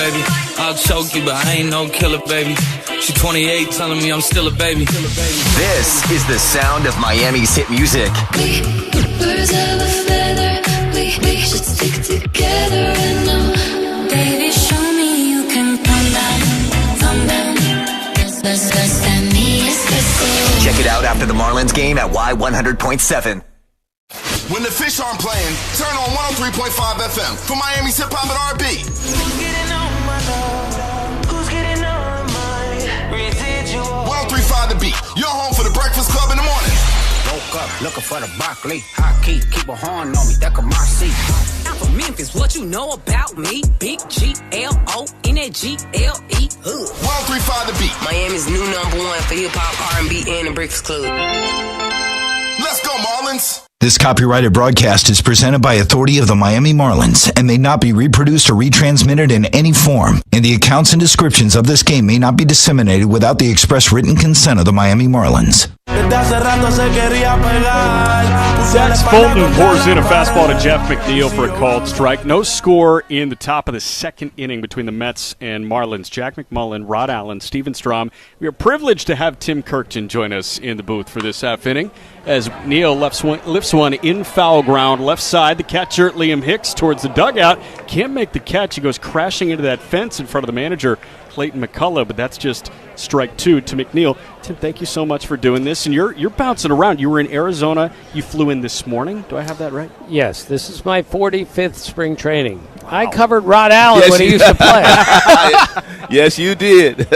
baby. I'll choke you, but I ain't no killer, baby. She 28, telling me I'm still a baby. This is the sound of Miami's hit music. We birds of a feather. We should stick together and know. Baby, show me you can calm down. Let me espresso. Check it out after the Marlins game at Y100.7. When the fish aren't playing, turn on 103.5 FM for Miami's hip hop and R&B. Who's getting on my love? Who's getting on my residual? 103.5 The Beat, your home for the Breakfast Club in the morning. Woke up looking for the broccoli. Hot key, keep a horn on me, that could my seat. I'm from Memphis, what you know about me? Big G-L-O-N-A-G-L-E. 103.5 The Beat. Miami's new #1 for hip-hop, R&B, and the Breakfast Club. Let's go, Marlins. This copyrighted broadcast is presented by authority of the Miami Marlins and may not be reproduced or retransmitted in any form. And the accounts and descriptions of this game may not be disseminated without the express written consent of the Miami Marlins. Zach Fulton pours in a fastball to Jeff McNeil for a called strike. No score in the top of the second inning between the Mets and Marlins. Jack McMullen, Rod Allen, Steven Strom. We are privileged to have Tim Kirkton join us in the booth for this half inning as Neal lifts one in foul ground, left side. The catcher, Liam Hicks, towards the dugout. Can't make the catch. He goes crashing into that fence in front of the manager, Clayton McCullough, but that's just strike two to McNeil. Tim, thank you so much for doing this. And you're bouncing around. You were in Arizona. You flew in this morning. Do I have that right? Yes, this is my 45th spring training. Wow. I covered Rod Allen when he used to play. Yes, you did.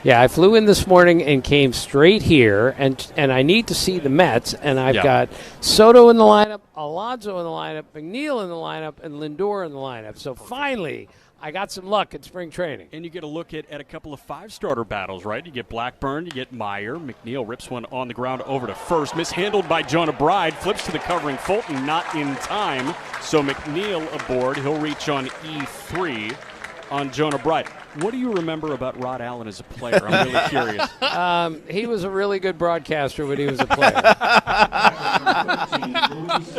Yeah, I flew in this morning and came straight here, and I need to see the Mets, and I've got Soto in the lineup, Alonso in the lineup, McNeil in the lineup, and Lindor in the lineup. So finally, I got some luck at spring training. And you get a look at a couple of five-starter battles, right? You get Blackburn, you get Meyer. McNeil rips one on the ground over to first. Mishandled by Jonah Bride. Flips to the covering Fulton, not in time. So McNeil aboard. He'll reach on E3 on Jonah Bride. What do you remember about Rod Allen as a player? I'm really curious. He was a really good broadcaster when he was a player.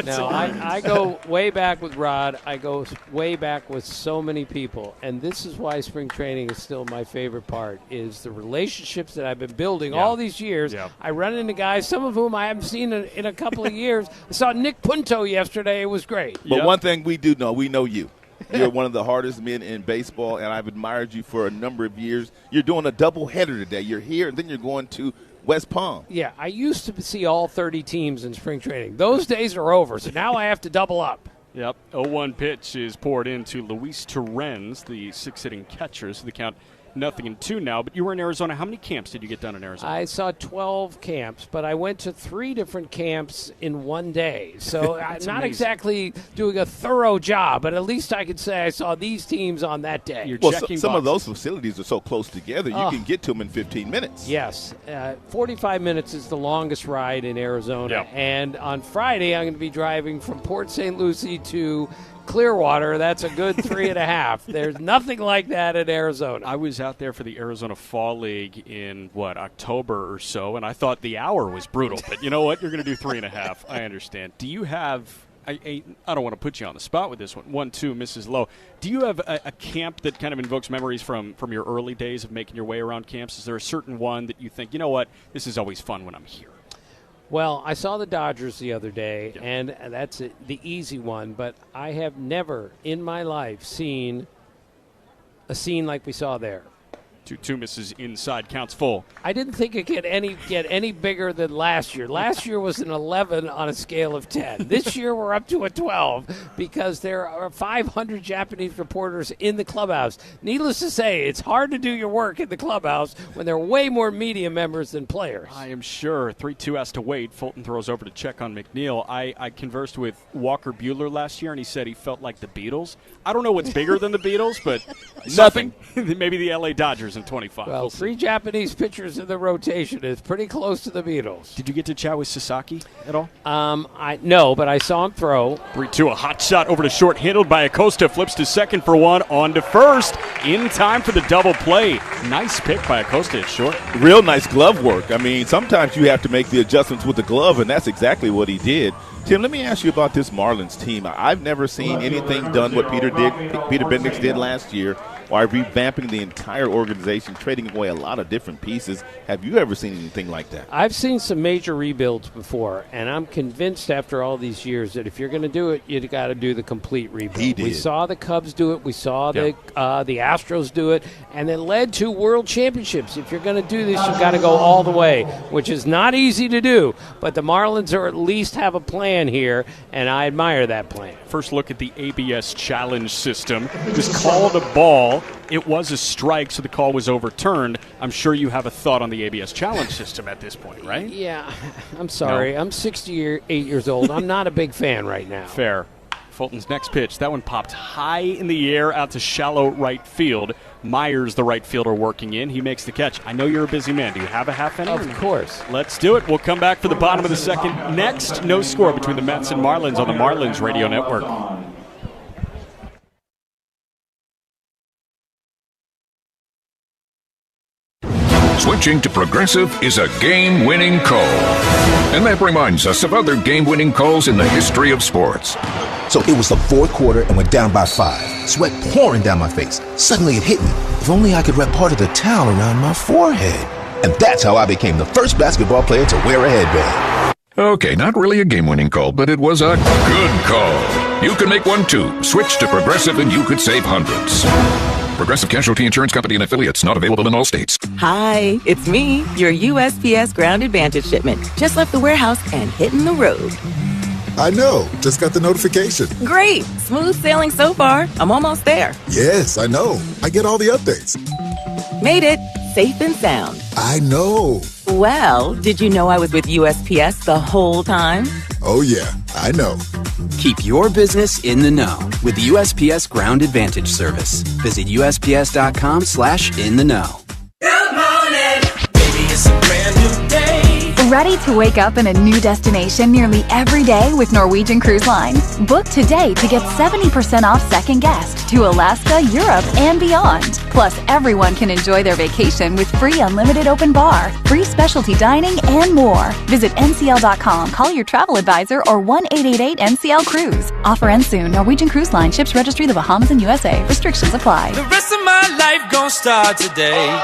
No, I go way back with Rod. I go way back with so many people. And this is why spring training is still my favorite part, is the relationships that I've been building all these years. Yeah. I run into guys, some of whom I haven't seen in a couple of years. I saw Nick Punto yesterday. It was great. But one thing we do know, we know you. You're one of the hardest men in baseball, and I've admired you for a number of years. You're doing a doubleheader today. You're here, and then you're going to West Palm. Yeah, I used to see all 30 teams in spring training. Those days are over, so now I have to double up. Yep. 0-1 pitch is poured into Luis Torrens, the six-hitting catcher. So the count 0-2 now. But you were in Arizona. How many camps did you get done in Arizona? I saw 12 camps, but I went to 3 different camps in one day. So I'm not amazing. Exactly doing a thorough job, but at least I could say I saw these teams on that day. You're checking some of those facilities are so close together, you can get to them in 15 minutes. Yes. 45 minutes is the longest ride in Arizona. Yep. And on Friday, I'm going to be driving from Port St. Lucie to Clearwater. That's a good 3.5. There's nothing like that in Arizona. I was out there for the Arizona Fall League in, October or so, and I thought the hour was brutal. But you know what? You're going to do 3.5. I understand. Do you have – I don't want to put you on the spot with this one. 1-2, Mrs. Lowe. Do you have a camp that kind of invokes memories from your early days of making your way around camps? Is there a certain one that you think, you know what, this is always fun when I'm here? Well, I saw the Dodgers the other day, and that's the easy one, but I have never in my life seen a scene like we saw there. 2-2 misses inside, counts full. I didn't think it could get any bigger than last year. Last year was an 11 on a scale of 10. This year we're up to a 12 because there are 500 Japanese reporters in the clubhouse. Needless to say, it's hard to do your work in the clubhouse when there are way more media members than players. I am sure. 3-2 has to wait. Fulton throws over to check on McNeil. I conversed with Walker Buehler last year, and he said he felt like the Beatles. I don't know what's bigger than the Beatles, but nothing. Maybe the L.A. Dodgers in 25. Well, 3 Japanese pitchers in the rotation is pretty close to the Beatles. Did you get to chat with Sasaki at all? No, but I saw him throw. 3-2, a hot shot over to short, handled by Acosta, flips to second for one, on to first, in time for the double play. Nice pick by Acosta at short. Real nice glove work. I mean, sometimes you have to make the adjustments with the glove, and that's exactly what he did. Tim, let me ask you about this Marlins team. I've never seen anything done what Peter Bendix did last year, while revamping the entire organization, trading away a lot of different pieces. Have you ever seen anything like that? I've seen some major rebuilds before, and I'm convinced after all these years that if you're going to do it, you got to do the complete rebuild. He did. We saw the Cubs do it. We saw the Astros do it, and it led to world championships. If you're going to do this, you've got to go all the way, which is not easy to do. But the Marlins are at least have a plan here, and I admire that plan. First look at the ABS challenge system. It was called a ball. It was a strike, so the call was overturned. I'm sure you have a thought on the ABS challenge system at this point, right? Yeah, I'm sorry. No. I'm 68 years old. I'm not a big fan right now. Fair. Fulton's next pitch, that one popped high in the air out to shallow right field. Myers, the right fielder, working in. He makes the catch. I know you're a busy man. Do you have a half inning? Of course. Let's do it. We'll come back for the bottom of the second. Next, no score between the Mets and Marlins on the Marlins Radio Network. Switching to Progressive is a game-winning call. And that reminds us of other game-winning calls in the history of sports. So it was the fourth quarter and we're down by 5. Sweat pouring down my face. Suddenly it hit me. If only I could wrap part of the towel around my forehead. And that's how I became the first basketball player to wear a headband. Okay, not really a game-winning call, but it was a good call. You can make one too. Switch to Progressive and you could save hundreds. Progressive Casualty Insurance Company and affiliates, not available in all states. Hi, it's me, your USPS Ground Advantage shipment. Just left the warehouse and hitting the road. I know. Just got the notification. Great. Smooth sailing so far. I'm almost there. Yes, I know. I get all the updates. Made it. Safe and sound. I know. Well, did you know I was with USPS the whole time? Oh, yeah. I know. Keep your business in the know with the USPS Ground Advantage service. Visit USPS.com/in-the-know. Good morning, baby, it's a brand new day. Ready to wake up in a new destination nearly every day with Norwegian Cruise Line? Book today to get 70% off second guest to Alaska, Europe, and beyond. Plus, everyone can enjoy their vacation with free unlimited open bar, free specialty dining, and more. Visit ncl.com, call your travel advisor, or 1-888-NCL-CRUISE. Offer ends soon. Norwegian Cruise Line. Ships registry the Bahamas and USA. Restrictions apply. The rest of my life gon' start today.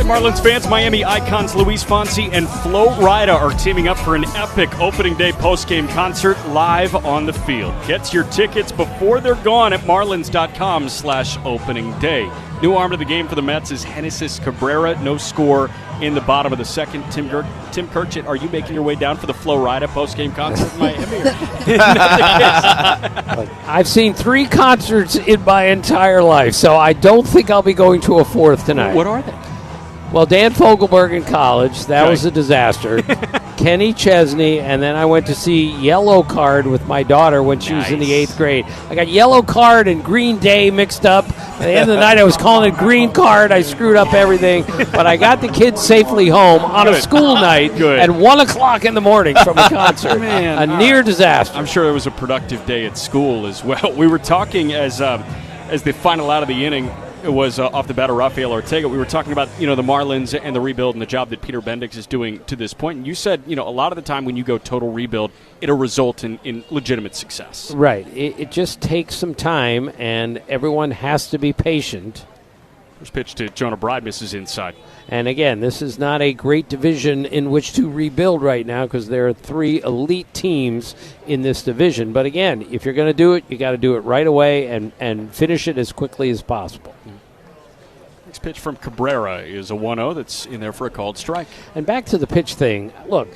Marlins fans, Miami icons Luis Fonsi and Flo Rida are teaming up for an epic opening day postgame concert live on the field. Get your tickets before they're gone at marlins.com/opening day. New arm of the game for the Mets is Genesis Cabrera. No score in the bottom of the second. Tim Kirchett, are you making your way down for the Flo Rida postgame concert in Miami? I've seen 3 concerts in my entire life, so I don't think I'll be going to a 4th tonight. What are they? Well, Dan Fogelberg in college, that was a disaster. Kenny Chesney, and then I went to see Yellow Card with my daughter when she was in the 8th grade. I got Yellow Card and Green Day mixed up. At the end of the night, I was calling it Green Card. I screwed up everything. But I got the kids safely home on a school night at 1 o'clock in the morning from a concert. Man, a near disaster. I'm sure it was a productive day at school as well. We were talking as the final out of the inning. It was off the bat of Rafael Ortega. We were talking about, the Marlins and the rebuild and the job that Peter Bendix is doing to this point. And you said, a lot of the time when you go total rebuild, it'll result in legitimate success. Right. It just takes some time, and everyone has to be patient. First pitch to Jonah Bride misses inside. And again, this is not a great division in which to rebuild right now because there are 3 elite teams in this division. But again, if you're going to do it, you got to do it right away and finish it as quickly as possible. Next pitch from Cabrera is a 1-0 that's in there for a called strike. And back to the pitch thing. Look,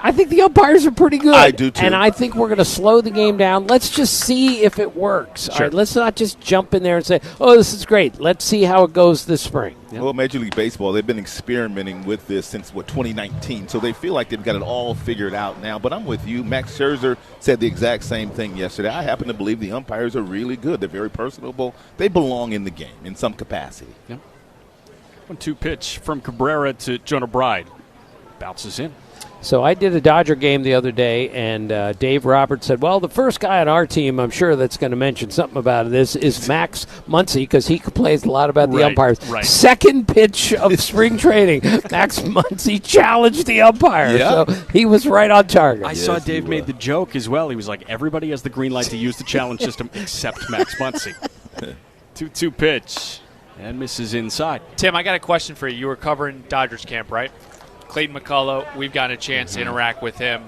I think the umpires are pretty good. I do, too. And I think we're going to slow the game down. Let's just see if it works. Sure. All right, let's not just jump in there and say, oh, this is great. Let's see how it goes this spring. Yep. Well, Major League Baseball, they've been experimenting with this since, 2019. So they feel like they've got it all figured out now. But I'm with you. Max Scherzer said the exact same thing yesterday. I happen to believe the umpires are really good. They're very personable. They belong in the game in some capacity. Yep. 1-2 pitch from Cabrera to Jonah Bride. Bounces in. So I did a Dodger game the other day, and Dave Roberts said, well, the first guy on our team, I'm sure that's going to mention something about this, is Max Muncy, because he complains a lot about the umpires. Right. Second pitch of spring training, Max Muncy challenged the umpire. Yeah. So he was right on target. I saw Dave made the joke as well. He was like, everybody has the green light to use the challenge system except Max Muncy. 2-2 pitch, and misses inside. Tim, I got a question for you. You were covering Dodgers camp, right? Clayton McCullough, we've gotten a chance to interact with him.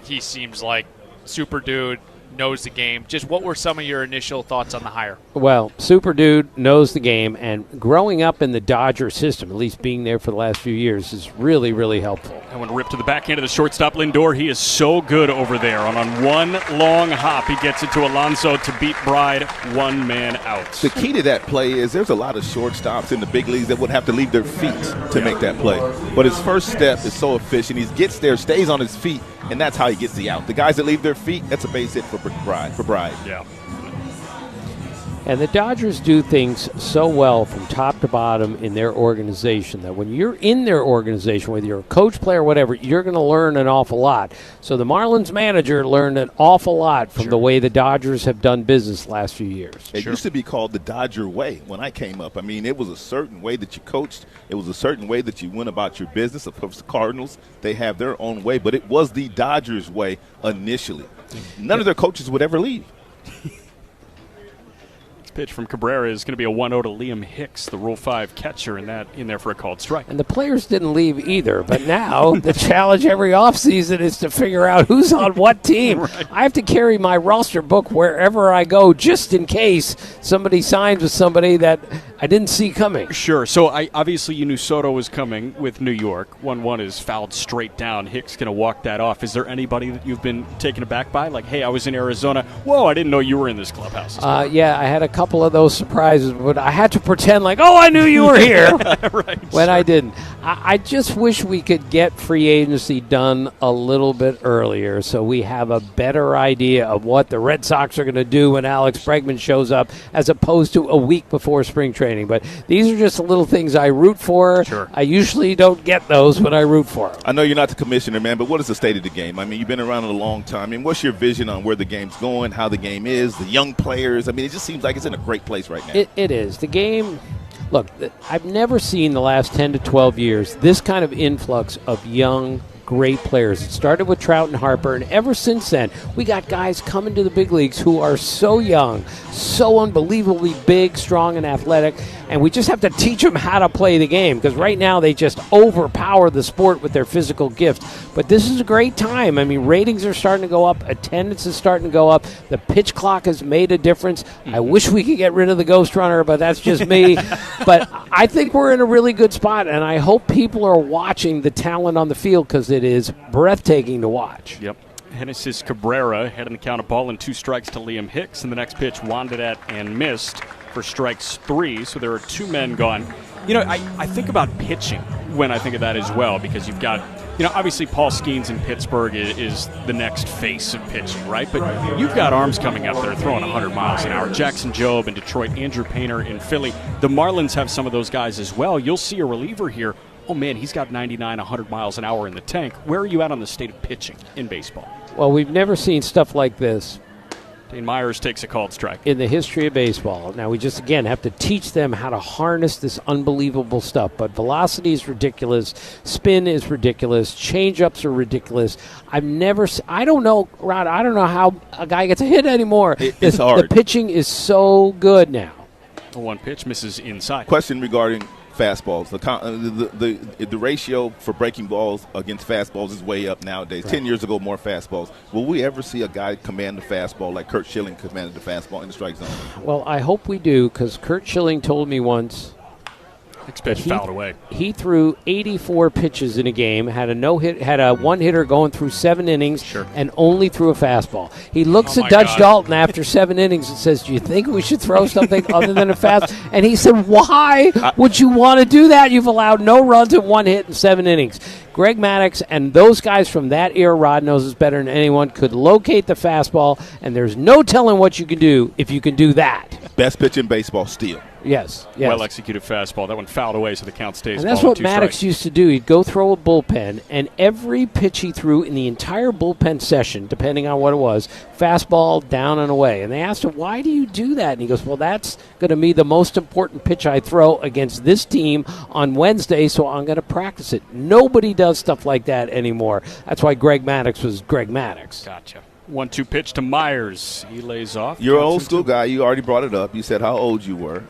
He seems like super dude, knows the game. Just what were some of your initial thoughts on the hire? Well, super dude, knows the game, and growing up in the Dodger system, at least being there for the last few years, is really, really helpful. I want to rip to the backhand of the shortstop, Lindor. He is so good over there. On one long hop, he gets it to Alonso to beat Bride, one man out. The key to that play is there's a lot of shortstops in the big leagues that would have to leave their feet to make that play. But his first step is so efficient. He gets there, stays on his feet, and that's how he gets the out. The guys that leave their feet, that's a base hit for Bride. Yeah. And the Dodgers do things so well from top to bottom in their organization that when you're in their organization, whether you're a coach, player, whatever, you're going to learn an awful lot. So the Marlins manager learned an awful lot from the way the Dodgers have done business the last few years. It used to be called the Dodger way when I came up. I mean, it was a certain way that you coached. It was a certain way that you went about your business. Of course, the Cardinals, they have their own way, but it was the Dodgers way initially. None of their coaches would ever leave. Pitch from Cabrera is going to be a 1-0 to Liam Hicks, the Rule 5 catcher, in there for a called strike. And the players didn't leave either, but now the challenge every offseason is to figure out who's on what team. Right. I have to carry my roster book wherever I go just in case somebody signs with somebody that I didn't see coming. Sure. So obviously you knew Soto was coming with New York. 1-1 is fouled straight down. Hicks going to walk that off. Is there anybody that you've been taken aback by? Like, hey, I was in Arizona. Whoa, I didn't know you were in this clubhouse. Yeah, I had a couple of those surprises, but I had to pretend like, oh, I knew you were here when I didn't. I just wish we could get free agency done a little bit earlier so we have a better idea of what the Red Sox are going to do when Alex Bregman shows up as opposed to a week before spring training. But these are just the little things I root for. Sure. I usually don't get those when I root for them. I know you're not the commissioner, man, but what is the state of the game? I mean, you've been around it a long time. I mean, what's your vision on where the game's going, how the game is, the young players? I mean, it just seems like it's in a great place right now. It is. The game, look, I've never seen the last 10 to 12 years this kind of influx of young, great players. It started with Trout and Harper, and ever since then, we got guys coming to the big leagues who are so young, so unbelievably big, strong, and athletic, and we just have to teach them how to play the game, because right now they just overpower the sport with their physical gift. But this is a great time. I mean, ratings are starting to go up, attendance is starting to go up, the pitch clock has made a difference. I wish we could get rid of the ghost runner, but that's just me. But I think we're in a really good spot, and I hope people are watching the talent on the field, because it is breathtaking to watch. Yep. Genesis Cabrera had in the count of ball and 2 strikes to Liam Hicks, and the next pitch wanded at and missed for strikes 3, so there are 2 men gone. You know, I think about pitching when I think of that as well, because you've got, you know, obviously Paul Skeens in Pittsburgh is the next face of pitching, right? But you've got arms coming up that are throwing 100 miles an hour. Jackson Jobe in Detroit, Andrew Painter in Philly. The Marlins have some of those guys as well. You'll see a reliever here. Oh, man, he's got 99, 100 miles an hour in the tank. Where are you at on the state of pitching in baseball? Well, we've never seen stuff like this. Dane Myers takes a called strike. In the history of baseball. Now, we just, again, have to teach them how to harness this unbelievable stuff. But velocity is ridiculous. Spin is ridiculous. Change-ups are ridiculous. I don't know, Rod, I don't know how a guy gets a hit anymore. It's hard. The pitching is so good now. The one pitch misses inside. Question regarding fastballs. The ratio for breaking balls against fastballs is way up nowadays. Right. 10 years ago, more fastballs. Will we ever see a guy command the fastball like Curt Schilling commanded the fastball in the strike zone? Well, I hope we do, because Curt Schilling told me once. Next pitch fouled away. He threw 84 pitches in a game, had a one-hitter going through 7 innings, and only threw a fastball. He looks at Dutch Dalton after 7 innings and says, do you think we should throw something other than a fast? And he said, why would you want to do that? You've allowed no runs and 1 hit in 7 innings. Greg Maddux and those guys from that era, Rod knows as better than anyone, could locate the fastball, and there's no telling what you can do if you can do that. Best pitch in baseball, steal. Yes. Well-executed fastball. That one fouled away, so the count stays. And that's what Maddox used to do. He'd go throw a bullpen, and every pitch he threw in the entire bullpen session, depending on what it was, fastball down and away. And they asked him, why do you do that? And he goes, well, that's going to be the most important pitch I throw against this team on Wednesday, so I'm going to practice it. Nobody does stuff like that anymore. That's why Greg Maddox was Greg Maddox. Gotcha. 1-2 pitch to Myers. He lays off. You're an old school guy. You already brought it up. You said how old you were.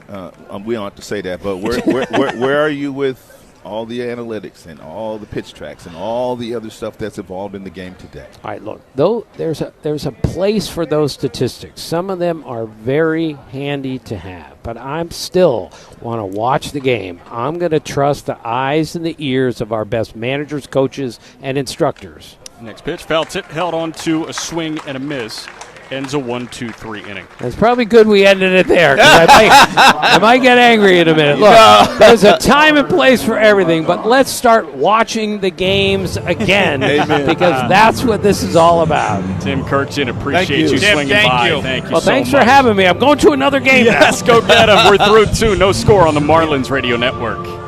We don't have to say that, but where are you with all the analytics and all the pitch tracks and all the other stuff that's involved in the game today? All right, look, though there's a place for those statistics. Some of them are very handy to have, but I'm still want to watch the game. I'm going to trust the eyes and the ears of our best managers, coaches, and instructors. Next pitch, foul tip, held on to a swing and a miss. Ends a 1-2-3 inning. It's probably good we ended it there. I might get angry in a minute. Look, there's a time and place for everything, but let's start watching the games again because that's what this is all about. Tim Kirchin, appreciate you Tim, swinging by. Thank you Well, so thanks much. for having me. I'm going to another game now. Yes, go get him. We're through 2. No score on the Marlins Radio Network.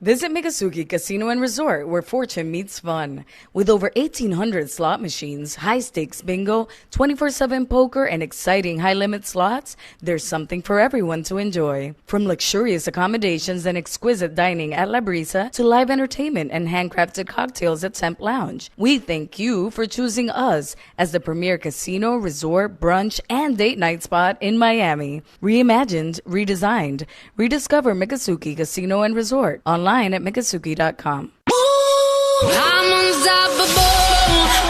Visit Mikasuki Casino and Resort, where fortune meets fun. With over 1,800 slot machines, high-stakes bingo, 24/7 poker, and exciting high-limit slots, there's something for everyone to enjoy. From luxurious accommodations and exquisite dining at La Brisa to live entertainment and handcrafted cocktails at Temp Lounge, we thank you for choosing us as the premier casino, resort, brunch, and date night spot in Miami. Reimagined, redesigned. Rediscover Mikasuki Casino and Resort online at Mikasuki.com.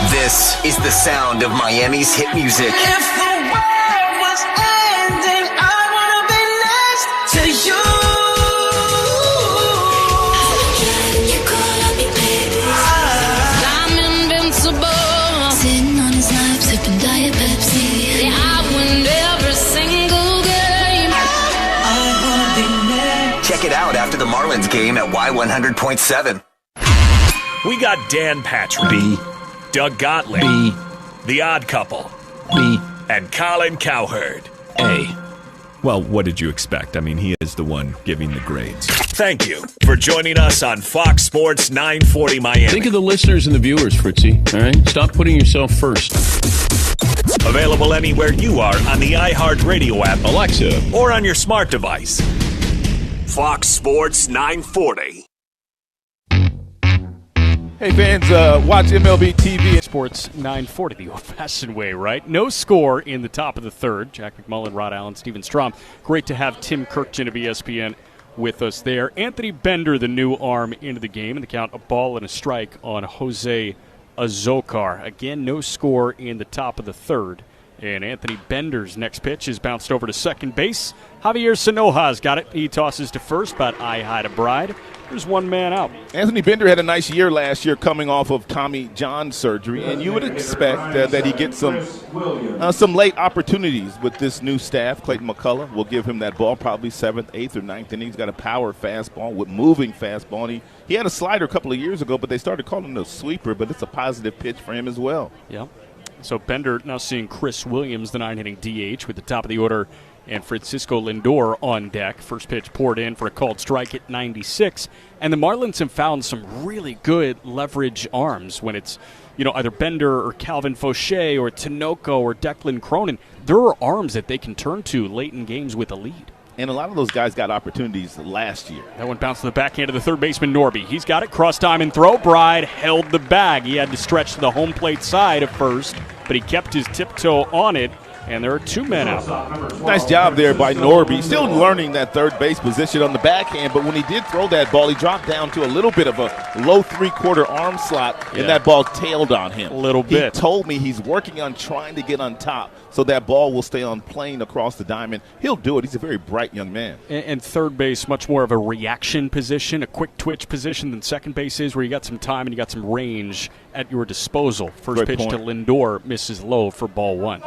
This is the sound of Miami's hit music. If the world was ending, I wanna be next to you. You call on me, baby. I'm invincible. Sitting on his lap, sipping Diet Pepsi. Yeah, I win every single game. I wanna be next. Check it out after the Marlins game at Y100.7. We got Dan Patrick. B. Doug Gottlieb. B. The Odd Couple. B. And Colin Cowherd. A. Well, what did you expect? I mean, he is the one giving the grades. Thank you for joining us on Fox Sports 940 Miami. Think of the listeners and the viewers, Fritzy, all right? Stop putting yourself first. Available anywhere you are on the iHeartRadio app, Alexa, or on your smart device. Fox Sports 940. Hey, fans, watch MLB TV. Sports 940, the old-fashioned way, right? No score in the top of the third. Jack McMullen, Rod Allen, Steven Strom. Great to have Tim Kirkchin of ESPN with us there. Anthony Bender, the new arm into the game, and the count a ball and a strike on Jose Azocar. Again, no score in the top of the third. And Anthony Bender's next pitch is bounced over to second base. Javier Sanoja's got it. He tosses to first, but eye-high to Bride. There's one man out. Anthony Bender had a nice year last year coming off of Tommy John surgery, and you would expect that he gets some late opportunities with this new staff. Clayton McCullough will give him that ball probably 7th, 8th, or 9th inning. He's got a power fastball with moving fastball. And he had a slider a couple of years ago, but they started calling it a sweeper, but it's a positive pitch for him as well. Yeah. So Bender now seeing Chris Williams, the 9-hitting DH, with the top of the order, and Francisco Lindor on deck. First pitch poured in for a called strike at 96. And the Marlins have found some really good leverage arms when it's, either Bender or Calvin Fauché or Tinoco or Declan Cronin. There are arms that they can turn to late in games with a lead. And a lot of those guys got opportunities last year. That one bounced to the backhand of the third baseman, Norby. He's got it. Cross diamond throw. Bride held the bag. He had to stretch to the home plate side at first, but he kept his tiptoe on it, and there are two men out. Nice job there by Norby. Still learning that third base position on the backhand, but when he did throw that ball, he dropped down to a little bit of a low three-quarter arm slot, and that ball tailed on him. A little bit. He told me he's working on trying to get on top so that ball will stay on plane across the diamond. He'll do it. He's a very bright young man. And third base, much more of a reaction position, a quick twitch position than second base is, where you got some time and you got some range at your disposal. First pitch to Lindor misses low for ball one.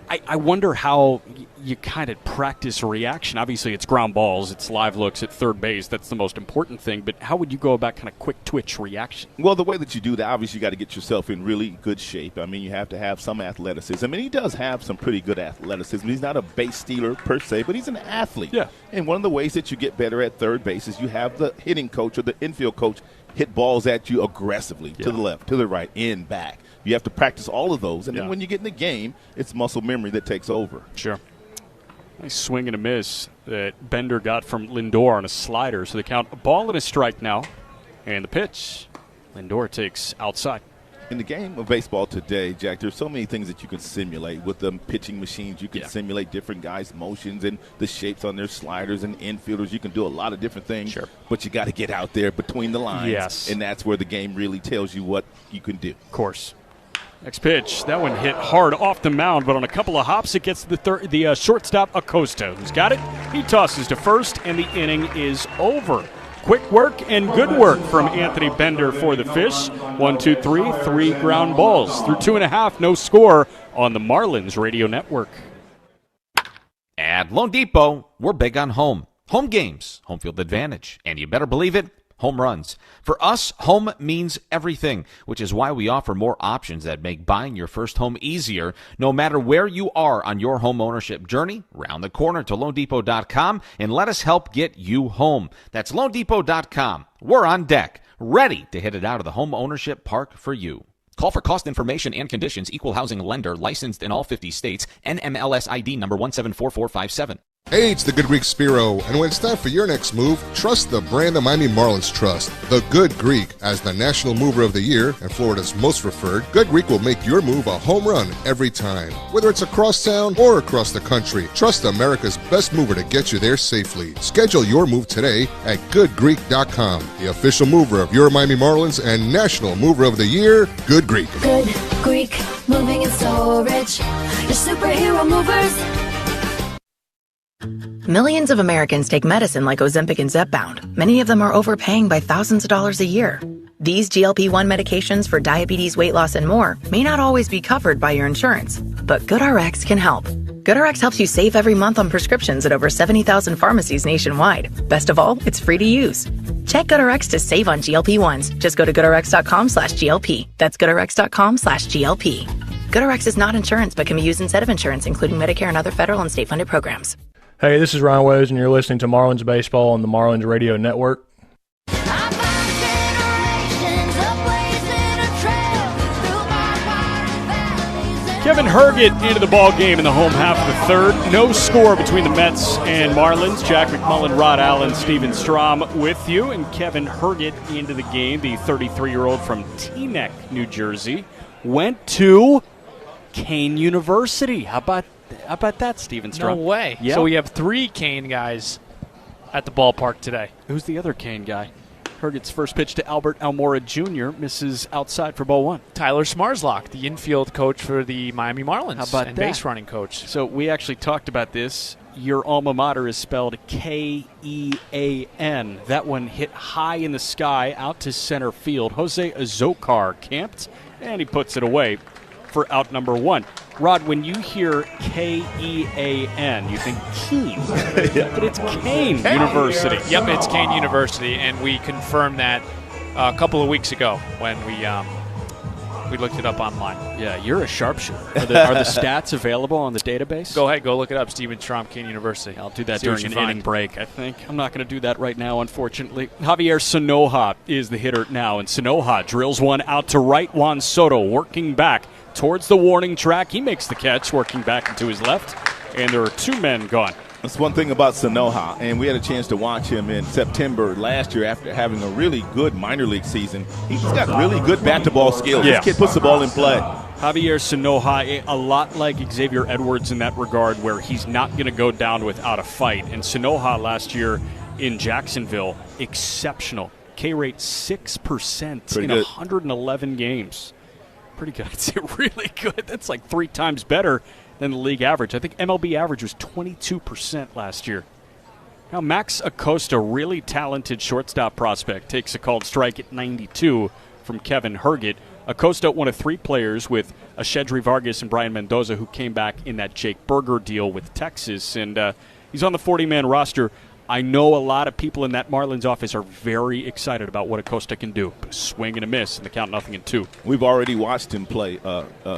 I wonder how you kind of practice a reaction. Obviously, it's ground balls, it's live looks at third base. That's the most important thing. But how would you go about kind of quick twitch reaction? Well, the way that you do that, obviously, you got to get yourself in really good shape. I mean, you have to have some athleticism. And he does have some pretty good athleticism. He's not a base stealer per se, but he's an athlete. Yeah. And one of the ways that you get better at third base is you have the hitting coach or the infield coach hit balls at you aggressively, to the left, to the right, in, back. You have to practice all of those. And then when you get in the game, it's muscle memory that takes over. Sure. Nice swing and a miss that Bender got from Lindor on a slider. So they count a ball and a strike now. And the pitch, Lindor takes outside. In the game of baseball today, Jack, there's so many things that you can simulate. With the pitching machines, you can simulate different guys' motions and the shapes on their sliders and infielders. You can do a lot of different things. Sure. But you got to get out there between the lines. Yes. And that's where the game really tells you what you can do. Of course. Next pitch, that one hit hard off the mound, but on a couple of hops, it gets the shortstop Acosta, who's got it. He tosses to first, and the inning is over. Quick work and good work from Anthony Bender for the Fish. 1, 2, 3, 3 ground balls. Through 2.5, no score on the Marlins Radio Network. At Lone Depot, we're big on home. Home games, home field advantage, and you better believe it, home runs. For us, home means everything, which is why we offer more options that make buying your first home easier. No matter where you are on your home ownership journey, round the corner to LoneDepot.com and let us help get you home. That's LoneDepot.com. We're on deck, ready to hit it out of the home ownership park for you. Call for cost information and conditions. Equal housing lender, licensed in all 50 states. NMLS ID number 174457. Hey, it's the Good Greek Spiro, and when it's time for your next move, trust the brand the Miami Marlins trust. The Good Greek, as the National Mover of the Year and Florida's most referred, Good Greek will make your move a home run every time. Whether it's across town or across the country, trust America's best mover to get you there safely. Schedule your move today at GoodGreek.com, the official mover of your Miami Marlins and National Mover of the Year, Good Greek. Good Greek, moving and so rich. Your superhero movers. Millions of Americans take medicine like Ozempic and Zepbound. Many of them are overpaying by thousands of dollars a year. These GLP-1 medications for diabetes, weight loss, and more may not always be covered by your insurance, but GoodRx can help. GoodRx helps you save every month on prescriptions at over 70,000 pharmacies nationwide. Best of all, it's free to use. Check GoodRx to save on GLP-1s. Just go to GoodRx.com/GLP. That's GoodRx.com/GLP. GoodRx is not insurance, but can be used instead of insurance, including Medicare and other federal and state-funded programs. Hey, this is Ryan Wose, and you're listening to Marlins Baseball on the Marlins Radio Network. Kevin Herget into the ball game in the home half of the third. No score between the Mets and Marlins. Jack McMullen, Rod Allen, Steven Strom with you. And Kevin Herget into the game, the 33-year-old from Teaneck, New Jersey, went to Kane University. How about that, Steven Strom? No way. Yeah. So we have 3 Kane guys at the ballpark today. Who's the other Kane guy? Herget's first pitch to Albert Almora Jr. misses outside for ball 1. Tyler Smarslock, the infield coach for the Miami Marlins. How about and that? Base running coach. So we actually talked about this. Your alma mater is spelled Kean. That one hit high in the sky out to center field. Jose Azocar camped, and he puts it away for out number 1. Rod, when you hear Kean, you think Keene, but it's Kane University. Yep, it's Kane University, and we confirmed that a couple of weeks ago when we looked it up online. Yeah, you're a sharpshooter. Are the stats available on the database? Go ahead, go look it up. Steven Strom, Kane University. I'll do that during an inning break, I think. I'm not going to do that right now, unfortunately. Javier Sanoja is the hitter now, and Sanoja drills one out to right. Juan Soto working back towards the warning track. He makes the catch, working back into his left, and there are 2 men gone. That's one thing about Sanoja, and we had a chance to watch him in September last year after having a really good minor league season. He's got really good bat-to-ball skills. Yeah. This kid puts the ball in play. Javier Sanoja, a lot like Xavier Edwards in that regard, where he's not going to go down without a fight. And Sanoja last year in Jacksonville, exceptional. K rate 6% in 111 games. Pretty good. It's really good. That's like 3 times better than the league average. I think MLB average was 22% last year. Now, Max Acosta, really talented shortstop prospect, takes a called strike at 92 from Kevin Herget. Acosta, one of 3 players with Shedry Vargas and Brian Mendoza, who came back in that Jake Berger deal with Texas, and he's on the 40-man roster. I know a lot of people in that Marlins office are very excited about what Acosta can do. Swing and a miss, and the count 0-2. We've already watched him play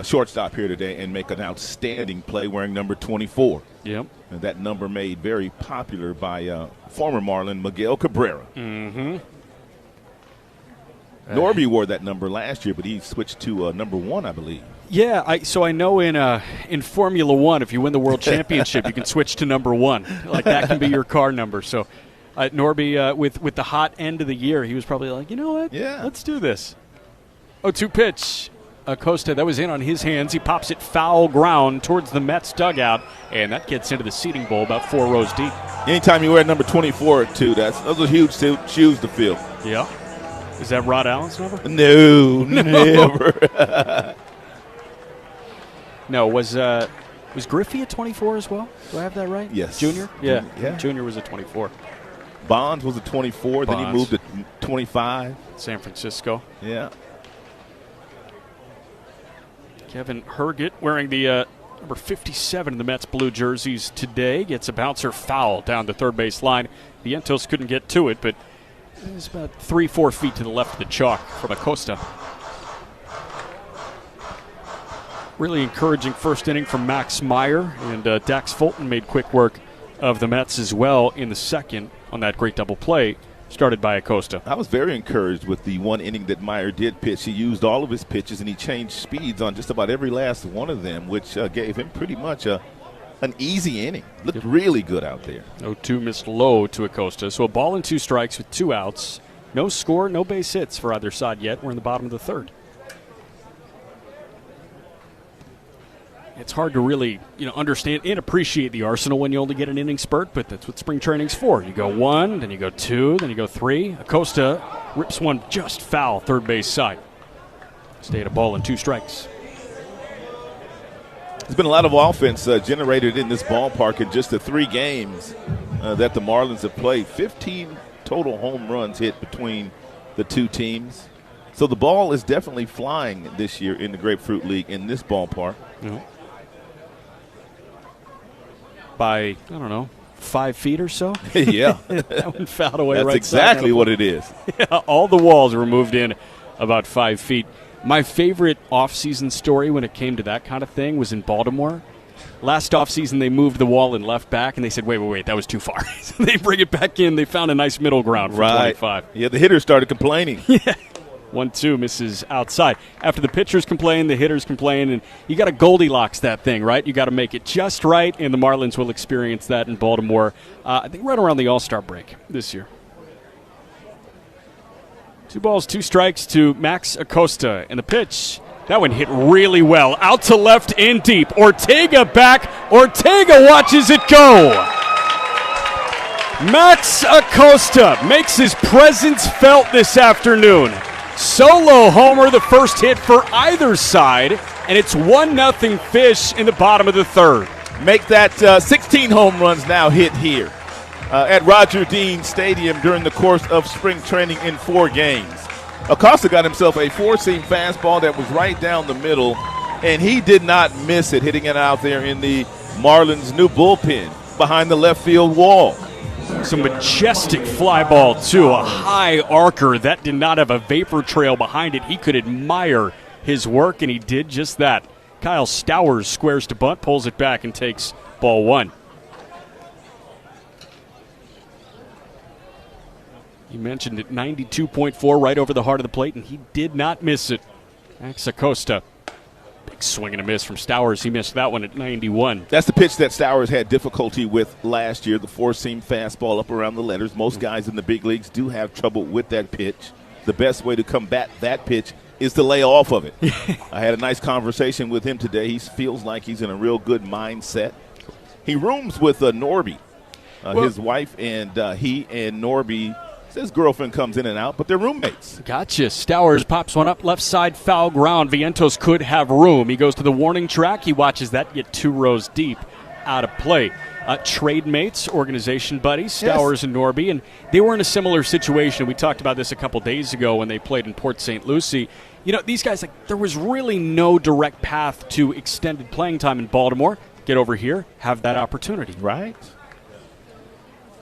shortstop here today and make an outstanding play wearing number 24. Yep. And that number made very popular by former Marlin Miguel Cabrera. Mm-hmm. Norby wore that number last year, but he switched to number 1, I believe. Yeah, I know in Formula One, if you win the World Championship, you can switch to number 1. Like, that can be your car number. So Norby, with the hot end of the year, he was probably like, you know what? Yeah. Let's do this. 0-2 pitch. Acosta, that was in on his hands. He pops it foul ground towards the Mets dugout, and that gets into the seating bowl about 4 rows deep. Anytime you wear number 24 too, those are huge shoes to fill. Yeah. Is that Rod Allen's number? No, never. No, was Griffey a 24 as well? Do I have that right? Yes. Junior? Yeah. Yeah. Junior was a 24. Bonds was a 24. Then he moved to 25. San Francisco. Yeah. Kevin Herget wearing the number 57 in the Mets blue jerseys today gets a bouncer foul down the third base line. Vientos couldn't get to it, but it was about 3-4 feet to the left of the chalk from Acosta. Really encouraging first inning from Max Meyer, and Dax Fulton made quick work of the Mets as well in the second on that great double play started by Acosta. I was very encouraged with the one inning that Meyer did pitch. He used all of his pitches, and he changed speeds on just about every last one of them, which gave him pretty much an easy inning. Looked really good out there. 0-2 missed low to Acosta. So a ball and 2 strikes with 2 outs. No score, no base hits for either side yet. We're in the bottom of the third. It's hard to really, understand and appreciate the arsenal when you only get an inning spurt, but that's what spring training's for. You go 1, then you go 2, then you go 3. Acosta rips one just foul third base side. Stay at a ball and 2 strikes. There's been a lot of offense generated in this ballpark in just the 3 games that the Marlins have played. 15 total home runs hit between the 2 teams. So the ball is definitely flying this year in the Grapefruit League in this ballpark. Mm-hmm. By, 5 feet or so? Yeah. That one fouled away. That's right exactly what it is. Yeah, all the walls were moved in about 5 feet. My favorite offseason story when it came to that kind of thing was in Baltimore. Last offseason, they moved the wall in left back, and they said, wait, that was too far. So they bring it back in. They found a nice middle ground for 25. Yeah, the hitters started complaining. Yeah. 1-2 misses outside. After the pitchers complain, the hitters complain, and you got to Goldilocks that thing, right? You got to make it just right, and the Marlins will experience that in Baltimore, I think right around the All-Star break this year. 2 balls, 2 strikes to Max Acosta, and the pitch, that one hit really well. Out to left and deep. Ortega back. Ortega watches it go. Max Acosta makes his presence felt this afternoon. Solo homer, the first hit for either side, and it's 1-0 Fish in the bottom of the third. Make that 16 home runs now hit here at Roger Dean Stadium during the course of spring training in 4 games. Acosta got himself a 4-seam fastball that was right down the middle, and he did not miss it, hitting it out there in the Marlins' new bullpen behind the left field wall. Some majestic fly ball, too. A high arcer that did not have a vapor trail behind it. He could admire his work, and he did just that. Kyle Stowers squares to bunt, pulls it back, and takes ball 1. You mentioned it, 92.4 right over the heart of the plate, and he did not miss it. Max Acosta. Big swing and a miss from Stowers. He missed that one at 91. That's the pitch that Stowers had difficulty with last year, the 4-seam fastball up around the letters. Most guys in the big leagues do have trouble with that pitch. The best way to combat that pitch is to lay off of it. I had a nice conversation with him today. He feels like he's in a real good mindset. He rooms with Norby, his wife, and he and Norby. His girlfriend comes in and out, but they're roommates. Gotcha. Stowers pops one up left side, foul ground. Vientos could have room. He goes to the warning track. He watches that get 2 rows deep out of play. Trade mates, organization buddies, Stowers and Norby, and they were in a similar situation. We talked about this a couple days ago when they played in Port St. Lucie. You know, these guys, there was really no direct path to extended playing time in Baltimore. Get over here, have that opportunity. Right.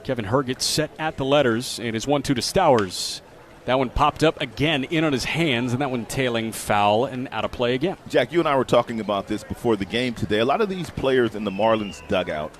Kevin Herget set at the letters, and his 1-2 to Stowers. That one popped up again in on his hands, and that one tailing foul and out of play again. Jack, you and I were talking about this before the game today. A lot of these players in the Marlins dugout,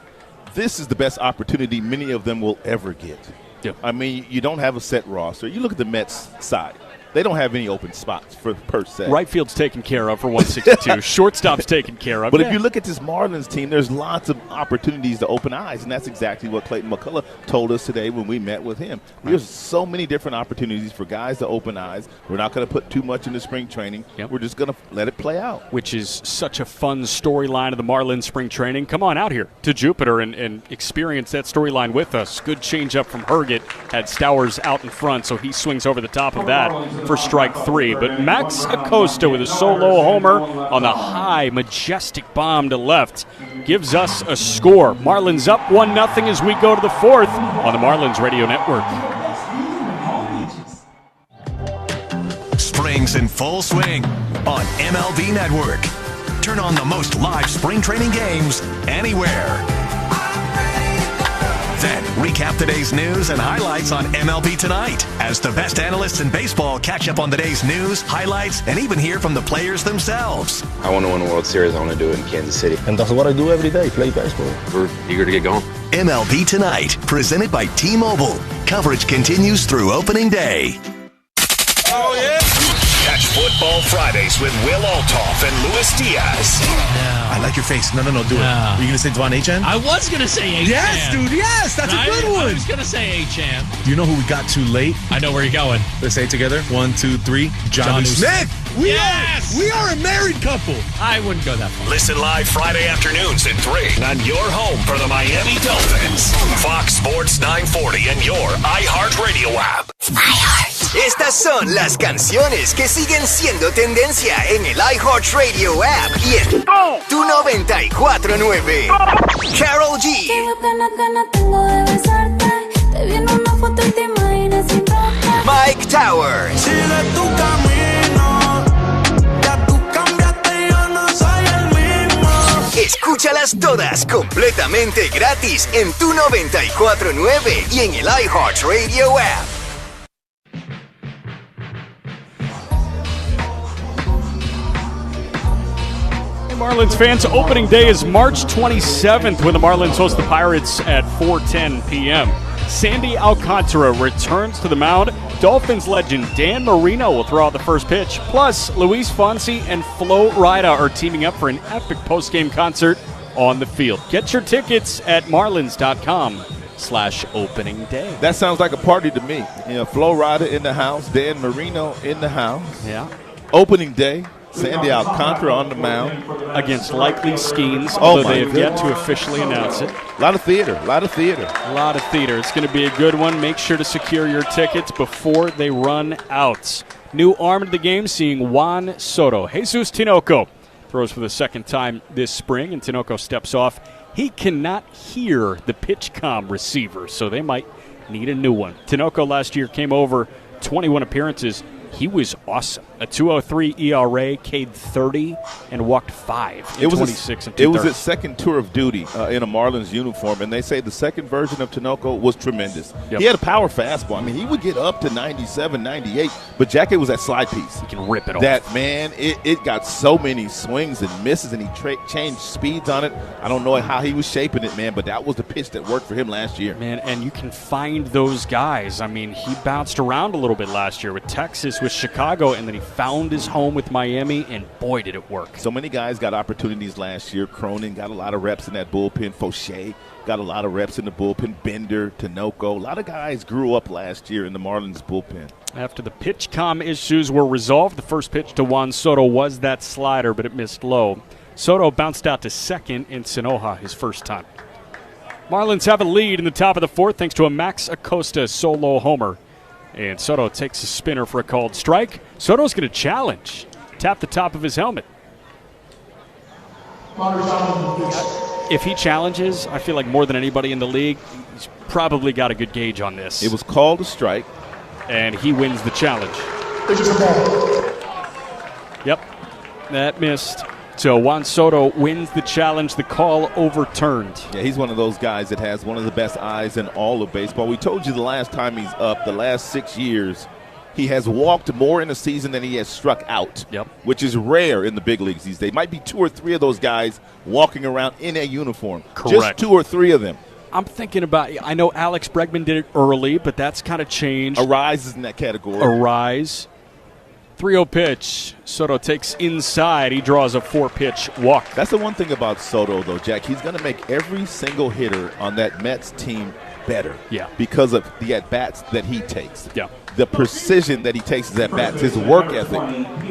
this is the best opportunity many of them will ever get. Yep. I mean, you don't have a set roster. You look at the Mets side. They don't have any open spots per se. Right field's taken care of for 162. Shortstop's taken care of. But if you look at this Marlins team, there's lots of opportunities to open eyes, and that's exactly what Clayton McCullough told us today when we met with him. There's so many different opportunities for guys to open eyes. We're not going to put too much into spring training. Yep. We're just going to let it play out. Which is such a fun storyline of the Marlins spring training. Come on out here to Jupiter and experience that storyline with us. Good changeup from Herget. Had Stowers out in front, so he swings over the top of that for strike 3. But Max Acosta with a solo homer on the high, majestic bomb to left gives us a score. Marlins up 1-0 as we go to the 4th on the Marlins Radio Network. Spring's in full swing on MLB Network. Turn on the most live spring training games anywhere. Then recap today's news and highlights on MLB Tonight as the best analysts in baseball catch up on the day's news, highlights, and even hear from the players themselves. I want to win a World Series. I want to do it in Kansas City. And that's what I do every day, play baseball. We're eager to get going. MLB Tonight, presented by T-Mobile. Coverage continues through opening day. Oh, yeah. Catch Football Fridays with Will Altoff and Luis Diaz. I like your face. No, do it. Were you going to say Devon Achane? I was going to say Achane. Yes, dude, yes. That's a good one. I was going to say Achane. Do you know who we got too late? I know where you're going. Let's say it together. 1, 2, 3. John Smith. We are a married couple. I wouldn't go that far. Listen live Friday afternoons at 3 on your home for the Miami Dolphins. Fox Sports 940 and your iHeartRadio app. Estas son las canciones que siguen siendo tendencia en el iHeartRadio app y en tu 94.9. Karol G. Mike Towers. Escúchalas todas completamente gratis en tu 94.9 y en el iHeartRadio app. Marlins fans, opening day is March 27th when the Marlins host the Pirates at 4:10 p.m. Sandy Alcantara returns to the mound. Dolphins legend Dan Marino will throw out the first pitch. Plus, Luis Fonsi and Flo Rida are teaming up for an epic postgame concert on the field. Get your tickets at marlins.com/opening day. That sounds like a party to me. You know, Flo Rida in the house, Dan Marino in the house. Yeah. Opening day. Sandy Alcantara on the mound. Against likely Skeens, although they have yet to officially announce it. A lot of theater. It's going to be a good one. Make sure to secure your tickets before they run out. New arm of the game, seeing Juan Soto. Jesus Tinoco throws for the second time this spring, and Tinoco steps off. He cannot hear the pitch-com receiver, so they might need a new one. Tinoco last year came over 21 appearances. He was awesome. A 2.03 ERA, K'd 30, and walked 5 in 26 and 2/3. It was his second tour of duty in a Marlins uniform, and they say the second version of Tinoco was tremendous. Yep. He had a power fastball. I mean, he would get up to 97, 98, but Jackie was that slide piece. He can rip it off. That, man, it got so many swings and misses, and he changed speeds on it. I don't know how he was shaping it, man, but that was the pitch that worked for him last year. Man, and you can find those guys. I mean, he bounced around a little bit last year with Texas, with Chicago, and then he found his home with Miami, and boy, did it work. So many guys got opportunities last year. Cronin got a lot of reps in that bullpen. Fauché got a lot of reps in the bullpen. Bender, Tinoco. A lot of guys grew up last year in the Marlins bullpen. After the pitch-com issues were resolved, the first pitch to Juan Soto was that slider, but it missed low. Soto bounced out to second in Sinoja his first time. Marlins have a lead in the top of the 4th thanks to a Max Acosta solo homer. And Soto takes a spinner for a called strike. Soto's going to challenge. Tap the top of his helmet. If he challenges, I feel like more than anybody in the league, he's probably got a good gauge on this. It was called a strike. And he wins the challenge. Yep, that missed. So Juan Soto wins the challenge, the call overturned. Yeah, he's one of those guys that has one of the best eyes in all of baseball. We told you the last time he's up, the last 6 years, he has walked more in a season than he has struck out, which is rare in the big leagues these days. Might be 2 or 3 of those guys walking around in a uniform. Correct. Just 2 or 3 of them. I'm thinking about, I know Alex Bregman did it early, but that's kind of changed. Arise is in that category. Arise. 3-0 pitch. Soto takes inside. He draws a 4-pitch walk. That's the one thing about Soto, though, Jack. He's going to make every single hitter on that Mets team better. Yeah. Because of the at-bats that he takes. Yeah. The precision that he takes his at-bats, his work ethic,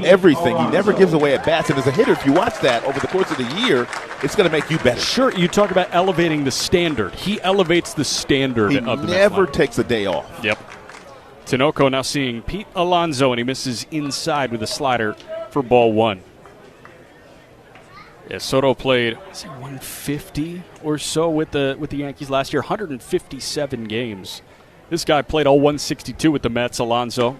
everything. He never gives away at-bats. And as a hitter, if you watch that over the course of the year, it's going to make you better. Sure, you talk about elevating the standard. He elevates the standard of the Mets. He never takes a day off. Yep. Tinoco now seeing Pete Alonso, and he misses inside with a slider for ball 1. Yeah, Soto played 150 or so with the Yankees last year, 157 games. This guy played all 162 with the Mets, Alonso,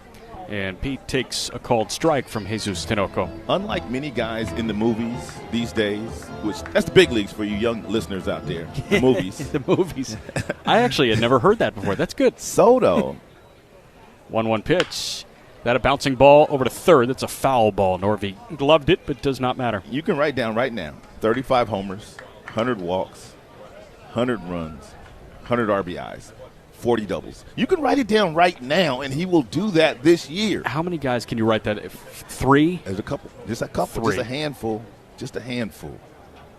and Pete takes a called strike from Jesus Tinoco. Unlike many guys in the movies these days, which that's the big leagues for you young listeners out there, the movies. The movies. I actually had never heard that before. That's good. Soto. 1-1 pitch. That a bouncing ball over to third. That's a foul ball. Norby gloved it, but does not matter. You can write down right now 35 homers, 100 walks, 100 runs, 100 RBIs, 40 doubles. You can write it down right now, and he will do that this year. How many guys can you write that? 3? There's a couple. Just a couple. 3. Just a handful. Just a handful.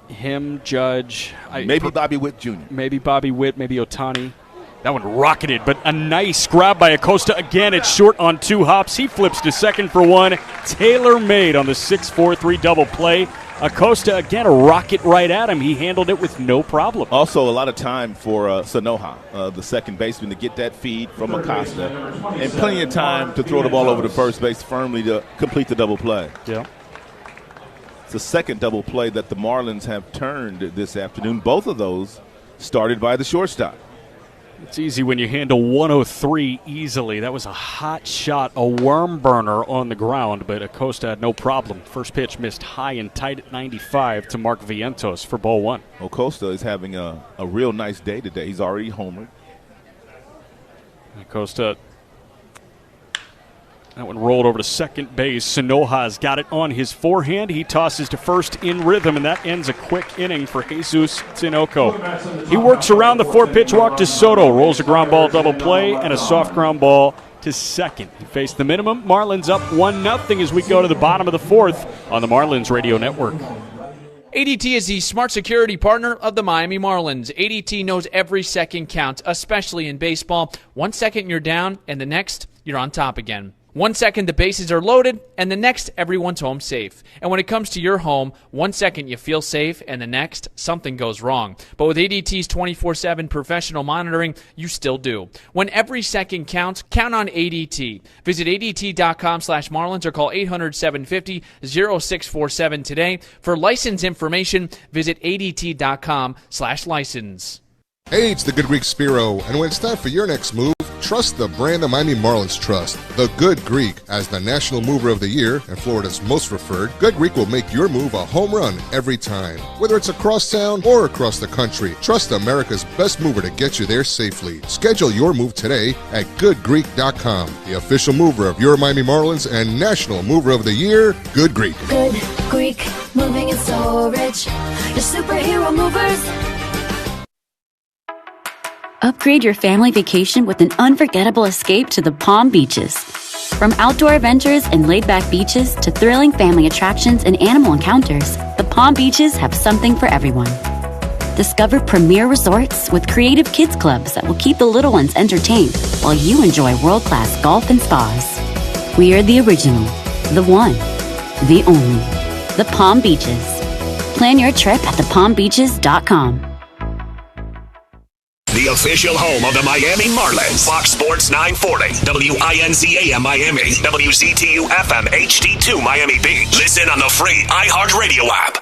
Him, Judge. Maybe Bobby Witt Jr. Maybe Bobby Witt, maybe Ohtani. That one rocketed, but a nice grab by Acosta. Again, it's short on 2 hops. He flips to second for 1. Tailor-made on the 6-4-3 double play. Acosta, again, a rocket right at him. He handled it with no problem. Also, a lot of time for Sanoja, the second baseman, to get that feed from Acosta. And plenty of time to throw the ball over to first base firmly to complete the double play. Yeah. It's the second double play that the Marlins have turned this afternoon. Both of those started by the shortstop. It's easy when you handle 103 easily. That was a hot shot, a worm burner on the ground, but Acosta had no problem. First pitch missed high and tight at 95 to Mark Vientos for ball 1. Acosta is having a real nice day today. He's already homered. Acosta, that one rolled over to second base. Sanoja's got it on his forehand. He tosses to first in rhythm, and that ends a quick inning for Jesus Tinoco. He works around the 4-pitch walk to Soto, rolls a ground ball double play, and a soft ground ball to second. He faced the minimum. Marlins up 1-0 as we go to the bottom of the 4th on the Marlins Radio Network. ADT is the smart security partner of the Miami Marlins. ADT knows every second counts, especially in baseball. 1 second you're down, and the next you're on top again. 1 second the bases are loaded, and the next everyone's home safe. And when it comes to your home, 1 second you feel safe, and the next something goes wrong. But with ADT's 24/7 professional monitoring, you still do. When every second counts, count on ADT. Visit ADT.com/Marlins or call 800-750-0647 today. For license information, visit ADT.com/license. Hey, it's the Good Greek Spiro, and when it's time for your next move, trust the brand the Miami Marlins trust. The Good Greek, as the National Mover of the Year and Florida's most preferred, Good Greek will make your move a home run every time. Whether it's across town or across the country, trust America's best mover to get you there safely. Schedule your move today at goodgreek.com, the official mover of your Miami Marlins and National Mover of the Year, Good Greek. Good Greek, moving and storage. Your superhero movers. Upgrade your family vacation with an unforgettable escape to the Palm Beaches. From outdoor adventures and laid-back beaches to thrilling family attractions and animal encounters, the Palm Beaches have something for everyone. Discover premier resorts with creative kids clubs that will keep the little ones entertained while you enjoy world-class golf and spas. We are the original, the one, the only, the Palm Beaches. Plan your trip at thepalmbeaches.com. The official home of the Miami Marlins. Fox Sports 940, WINZAM Miami, WZTU FM HD2 Miami Beach. Listen on the free iHeartRadio app.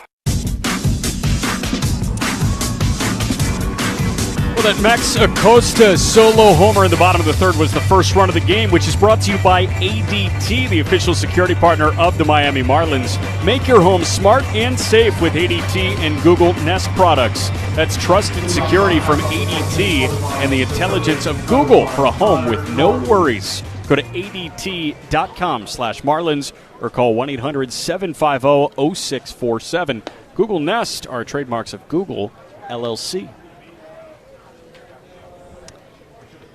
That Max Acosta solo homer in the bottom of the third was the first run of the game, which is brought to you by ADT, the official security partner of the Miami Marlins. Make your home smart and safe with ADT and Google Nest products. That's trusted security from ADT and the intelligence of Google for a home with no worries. Go to ADT.com/Marlins or call 1-800-750-0647. Google Nest are trademarks of Google, LLC.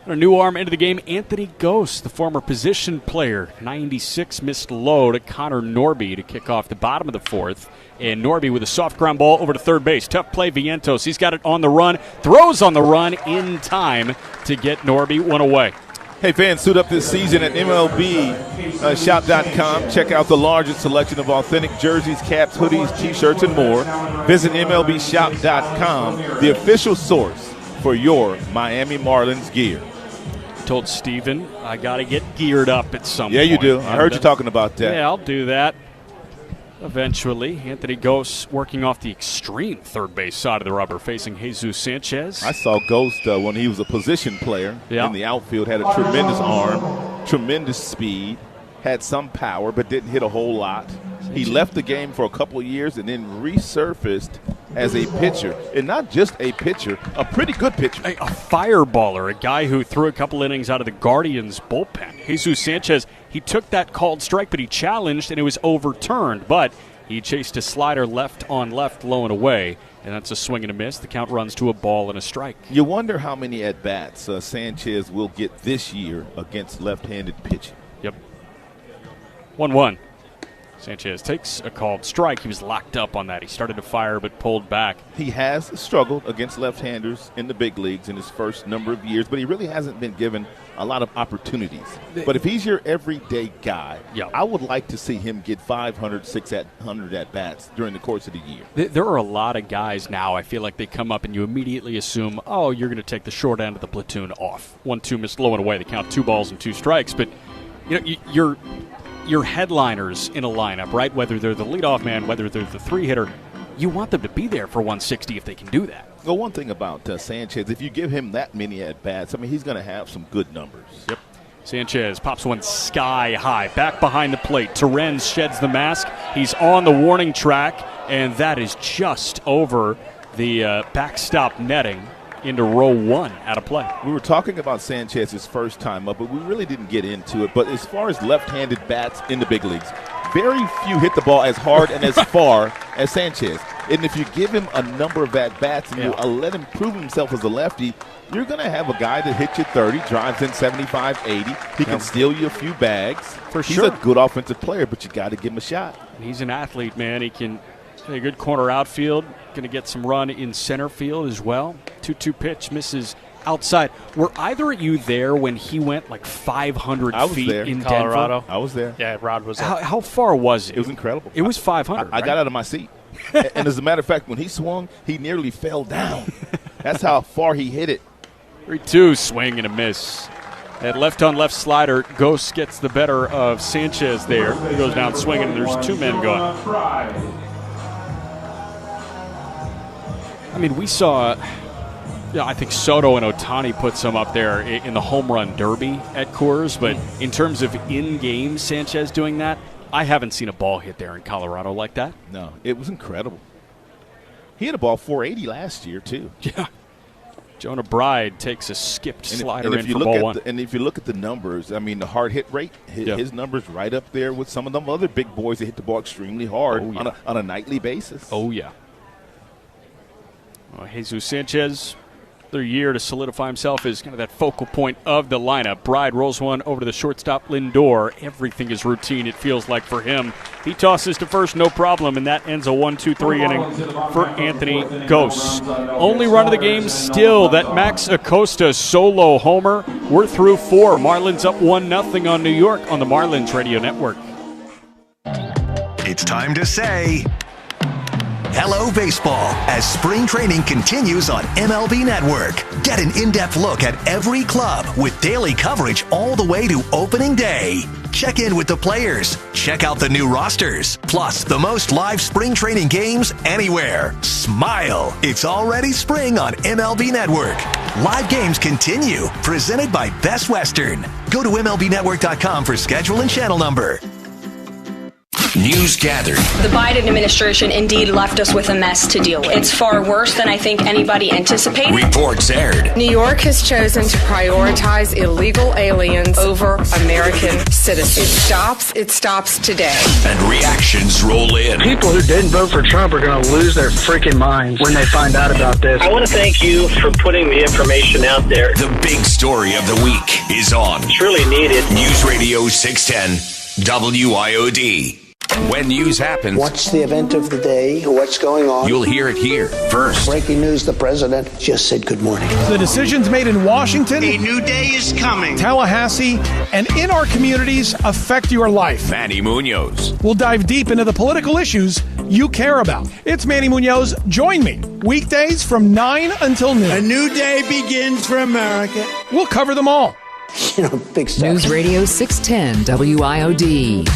A new arm into the game, Anthony Gose, the former position player. 96 missed low to Connor Norby to kick off the bottom of the fourth. And Norby with a soft ground ball over to third base. Tough play, Vientos. He's got it on the run, throws on the run in time to get Norby one away. Hey, fans, suit up this season at MLBshop.com. Check out the largest selection of authentic jerseys, caps, hoodies, T-shirts, and more. Visit MLBshop.com, the official source for your Miami Marlins gear. Told Steven I got to get geared up at some point. Yeah, you do. I heard you talking about that. Yeah, I'll do that eventually. Anthony Gose working off the extreme third base side of the rubber, facing Jesus Sanchez. I saw Ghost when he was a position player in the outfield, had a tremendous arm, tremendous speed, had some power, but didn't hit a whole lot. He left the game for a couple of years and then resurfaced as a pitcher, and not just a pitcher, a pretty good pitcher. A fireballer, a guy who threw a couple innings out of the Guardians bullpen. Jesus Sanchez, he took that called strike, but he challenged, and it was overturned. But he chased a slider left on left, low and away, and that's a swing and a miss. The count runs to a ball and a strike. You wonder how many at-bats Sanchez will get this year against left-handed pitching. Yep. 1-1. Sanchez takes a called strike. He was locked up on that. He started to fire but pulled back. He has struggled against left-handers in the big leagues in his first number of years, but he really hasn't been given a lot of opportunities. But if he's your everyday guy, I would like to see him get 500, 600 at-bats during the course of the year. There are a lot of guys now, I feel like they come up and you immediately assume, oh, you're going to take the short end of the platoon off. 1-2 missed low and away. They count 2 balls and 2 strikes. But you know, your headliners in a lineup, right? Whether they're the leadoff man, whether they're the 3-hitter, you want them to be there for 160 if they can do that. Well, one thing about Sanchez, if you give him that many at-bats, I mean, he's going to have some good numbers. Yep. Sanchez pops one sky high, back behind the plate. Terens sheds the mask. He's on the warning track, and that is just over the backstop netting into row 1 out of play. We were talking about Sanchez's first time up, but we really didn't get into it. But as far as left-handed bats in the big leagues, very few hit the ball as hard and as far as Sanchez. And if you give him a number of at-bats and you let him prove himself as a lefty, you're going to have a guy that hits you 30, drives in 75, 80. He can steal you a few bags. He's a good offensive player, but you got to give him a shot. And he's an athlete, man. He can play a good corner outfield. Going to get some run in center field as well. 2-2 pitch misses outside. Were either of you there when he went like 500 feet in Colorado? I was there. Yeah, Rod was there. How far was it? It was incredible. It was 500. I got out of my seat. And as a matter of fact, when he swung, he nearly fell down. That's how far he hit it. 3-2, swing and a miss. That left-on-left slider, Gose gets the better of Sanchez there. He goes down swinging, and there's 2 men going. I mean, we saw, I think Soto and Ohtani put some up there in the home run derby at Coors, but in terms of in-game Sanchez doing that, I haven't seen a ball hit there in Colorado like that. No, it was incredible. He hit a ball 480 last year, too. Yeah. Jonah Bride takes a skipped slider in for ball 1. And if you look at the numbers, I mean, the hard hit rate, his numbers right up there with some of them other big boys that hit the ball extremely hard on a nightly basis. Oh, yeah. Well, Jesus Sanchez, their year to solidify himself as kind of that focal point of the lineup. Bride rolls one over to the shortstop, Lindor. Everything is routine, it feels like, for him. He tosses to first, no problem, and that ends a 1-2-3 inning for Anthony Gose. Only run of the game still, that Max Acosta solo homer. We're through 4. Marlins up 1-0 on New York on the Marlins Radio Network. It's time to say hello, baseball, as spring training continues on MLB Network. Get an in-depth look at every club with daily coverage all the way to opening day. Check in with the players. Check out the new rosters. Plus, the most live spring training games anywhere. Smile. It's already spring on MLB Network. Live games continue. Presented by Best Western. Go to MLBNetwork.com for schedule and channel number. News gathered. The Biden administration indeed left us with a mess to deal with. It's far worse than I think anybody anticipated. Reports aired. New York has chosen to prioritize illegal aliens over American citizens. It stops today. And reactions roll in. People who didn't vote for Trump are going to lose their freaking minds when they find out about this. I want to thank you for putting the information out there. The big story of the week is on. It's really needed. News Radio 610 WIOD. When news happens, what's the event of the day? What's going on? You'll hear it here first. Breaking news, the president just said good morning. The decisions made in Washington, a new day is coming. Tallahassee, and in our communities affect your life. Manny Munoz. We'll dive deep into the political issues you care about. It's Manny Munoz. Join me weekdays from 9 until noon. A new day begins for America. We'll cover them all. Big stuff. News Radio 610 WIOD.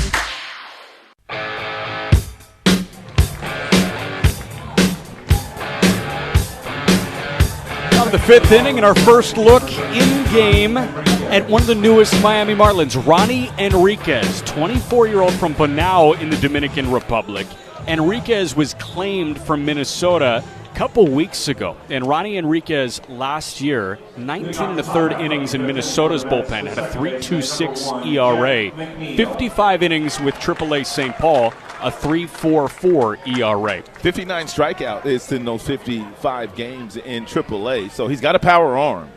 The fifth inning and our first look in game at one of the newest Miami Marlins, Ronnie Enriquez, 24-year-old from Bonao in the Dominican Republic. Enriquez was claimed from Minnesota a couple weeks ago. And Ronnie Enriquez last year, 19 in the third innings in Minnesota's bullpen, had a 3.26 ERA, 55 innings with AAA St. Paul, a 3.44 ERA. 59 strikeouts in those 55 games in AAA, so he's got a power arm.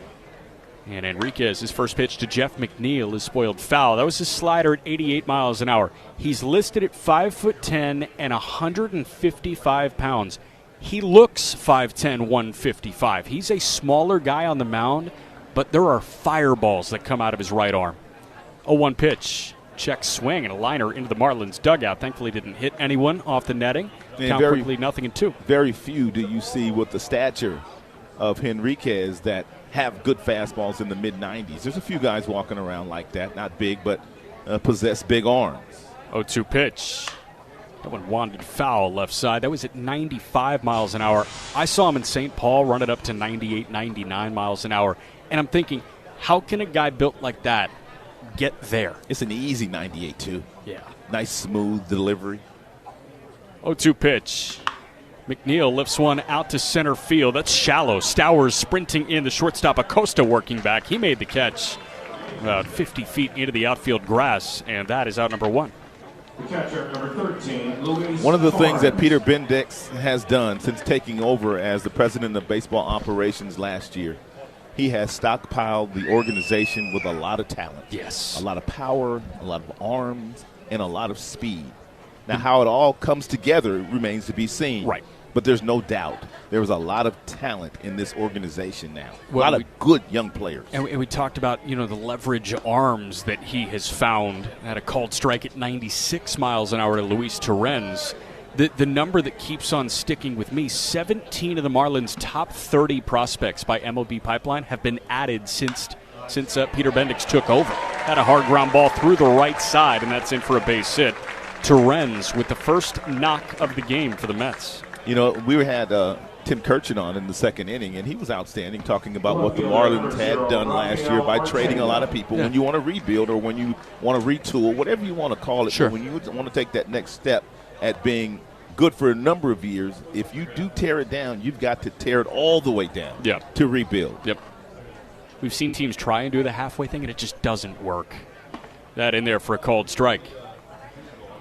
And Enriquez, his first pitch to Jeff McNeil is spoiled foul. That was his slider at 88 miles an hour. He's listed at 5'10" and 155 pounds. He looks 5'10", 155. He's a smaller guy on the mound, but there are fireballs that come out of his right arm. 0-1 pitch. Check swing and a liner into the Marlins dugout. Thankfully didn't hit anyone off the netting. Count quickly 0-2. Very few do you see with the stature of Henriquez that have good fastballs in the mid-90s. There's a few guys walking around like that, not big, but possess big arms. 0-2 pitch. That one wandered foul left side. That was at 95 miles an hour. I saw him in St. Paul run it up to 98, 99 miles an hour. And I'm thinking, how can a guy built like that get there? It's an easy 98, too. Yeah. Nice, smooth delivery. 0-2 pitch. McNeil lifts one out to center field. That's shallow. Stowers sprinting in. The shortstop Acosta working back. He made the catch about 50 feet into the outfield grass, and that is out number one. Catcher number 13, one of the things that Peter Bendix has done since taking over as the president of baseball operations last year, he has stockpiled the organization with a lot of talent. Yes. A lot of power, a lot of arms, and a lot of speed. Now, how it all comes together remains to be seen. Right. But there's no doubt there was a lot of talent in this organization now. Well, a lot of good young players. And we talked about, the leverage arms that he has found. Had a called strike at 96 miles an hour to Luis Torrens. The number that keeps on sticking with me, 17 of the Marlins' top 30 prospects by MLB Pipeline have been added since Peter Bendix took over. Had a hard ground ball through the right side, and that's in for a base hit. Torrens with the first knock of the game for the Mets. We had Tim Kirchin on in the second inning, and he was outstanding, talking about what the Marlins had done last year by trading a lot of people. When you want to rebuild or when you want to retool, whatever you want to call it, sure. When you want to take that next step at being good for a number of years, if you do tear it down, you've got to tear it all the way down to rebuild. Yep. We've seen teams try and do the halfway thing, and it just doesn't work. That in there for a called strike.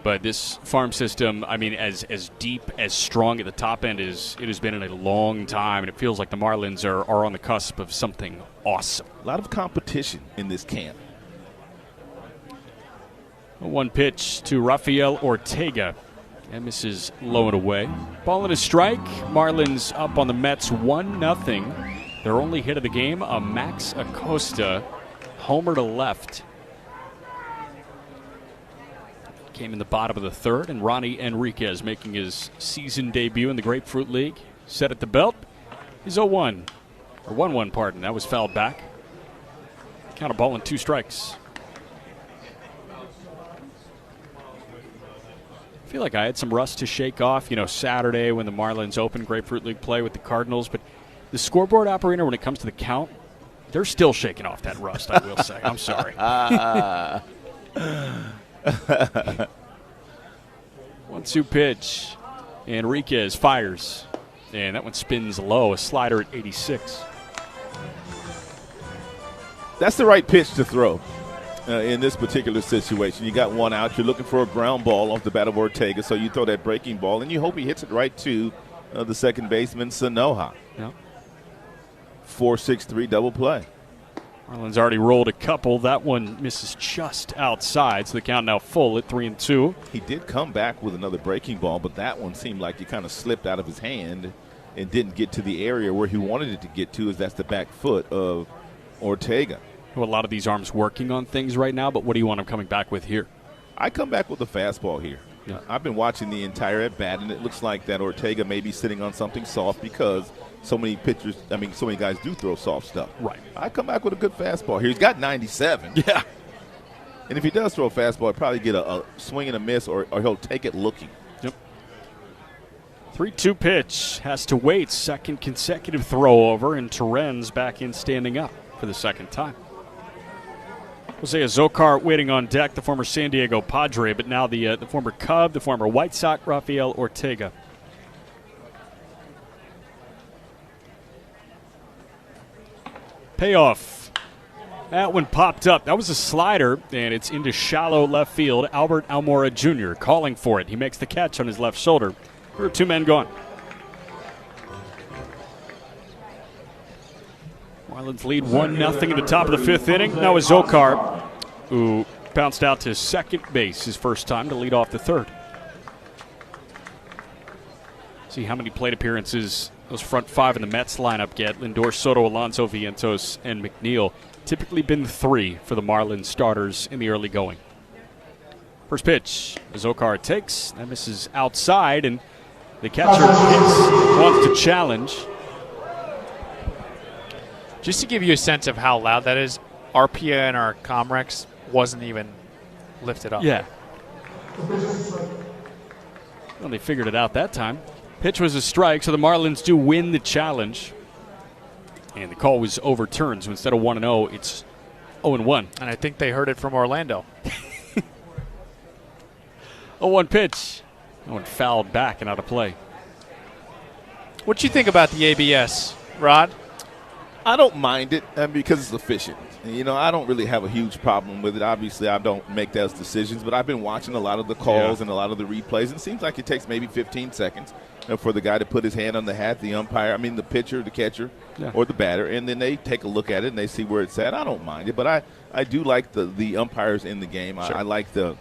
But this farm system, as deep, as strong at the top end as it has been in a long time, and it feels like the Marlins are on the cusp of something awesome. A lot of competition in this camp. 1 pitch to Rafael Ortega. And misses low and away. Ball and a strike. Marlins up on the Mets 1-0. Their only hit of the game, a Max Acosta homer to left. Came in the bottom of the third, and Ronnie Enriquez making his season debut in the Grapefruit League. Set at the belt. He's 0-1. Or 1-1, pardon. That was fouled back. Count a ball and 2 strikes. I feel like I had some rust to shake off, Saturday when the Marlins opened Grapefruit League play with the Cardinals. But the scoreboard operator, when it comes to the count, they're still shaking off that rust, I will say. I'm sorry. 1-2 pitch. Enriquez fires. And that one spins low, a slider at 86. That's the right pitch to throw in this particular situation. You got one out. You're looking for a ground ball off the bat of Ortega, so you throw that breaking ball, and you hope he hits it right to the second baseman, Sanoja. Yep. 4-6-3 double play. Marlins already rolled a couple. That one misses just outside, so the count now full at 3-2. He did come back with another breaking ball, but that one seemed like it kind of slipped out of his hand and didn't get to the area where he wanted it to get to, as that's the back foot of Ortega. Well, a lot of these arms working on things right now, but what do you want him coming back with here? I come back with the fastball here. Yeah. I've been watching the entire at-bat, and it looks like that Ortega may be sitting on something soft because so many guys do throw soft stuff. Right. I come back with a good fastball here. He's got 97. Yeah. And if he does throw a fastball, he'll probably get a swing and a miss, or he'll take it looking. Yep. 3-2 pitch. Has to wait. Second consecutive throw over, and Terren's back in standing up for the second time. Jose Azocar waiting on deck, the former San Diego Padre, but now the former Cub, the former White Sox, Rafael Ortega. Payoff. That one popped up. That was a slider, and it's into shallow left field. Albert Almora Jr. calling for it. He makes the catch on his left shoulder. There are two men gone. Marlins lead 1-0 in the top of the fifth inning. Now Azocar, who bounced out to second base his first time to lead off the third. See how many plate appearances those front five in the Mets lineup get. Lindor, Soto, Alonso, Vientos, and McNeil. Typically been 3 for the Marlins starters in the early going. First pitch, Azocar takes. That misses outside, and the catcher wants to challenge. Just to give you a sense of how loud that is, RPA in our Comrex wasn't even lifted up. Yeah. Well, they figured it out that time. Pitch was a strike, so the Marlins do win the challenge. And the call was overturned, so instead of 1-0, it's 0-1. And I think they heard it from Orlando. 0-1 pitch. That one fouled back and out of play. What do you think about the ABS, Rod? I don't mind it because it's efficient. I don't really have a huge problem with it. Obviously, I don't make those decisions, but I've been watching a lot of the calls and a lot of the replays, and it seems like it takes maybe 15 seconds for the guy to put his hand on the hat, the pitcher, the catcher, or the batter, and then they take a look at it and they see where it's at. I don't mind it, but I do like the umpires in the game. Sure. I like the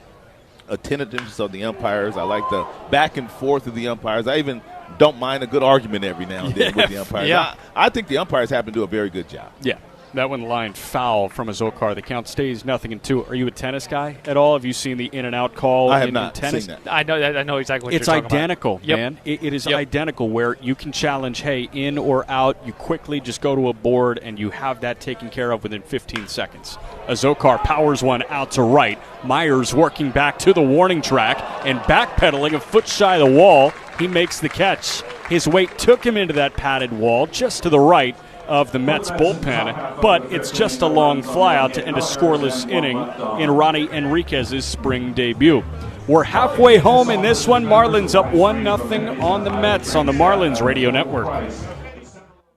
attentiveness of the umpires. I like the back and forth of the umpires. I even don't mind a good argument every now and then with the umpires. Yeah. I think the umpires have to do a very good job. Yeah. That one lined foul from Azocar. The count stays 0-2. Are you a tennis guy at all? Have you seen the in and out call I have in not tennis? seen that. I know exactly what it's you're talking identical, about. man. It is identical, where you can challenge, hey, in or out. You quickly just go to a board, and you have that taken care of within 15 seconds. Azocar powers one out to right. Myers working back to the warning track and backpedaling a foot shy of the wall. He makes the catch. His weight took him into that padded wall just to the right of the Mets bullpen, but it's just a long flyout to end a scoreless inning in Ronnie Enriquez's spring debut. We're halfway home in this one. Marlins up 1-0 on the Mets on the Marlins Radio Network.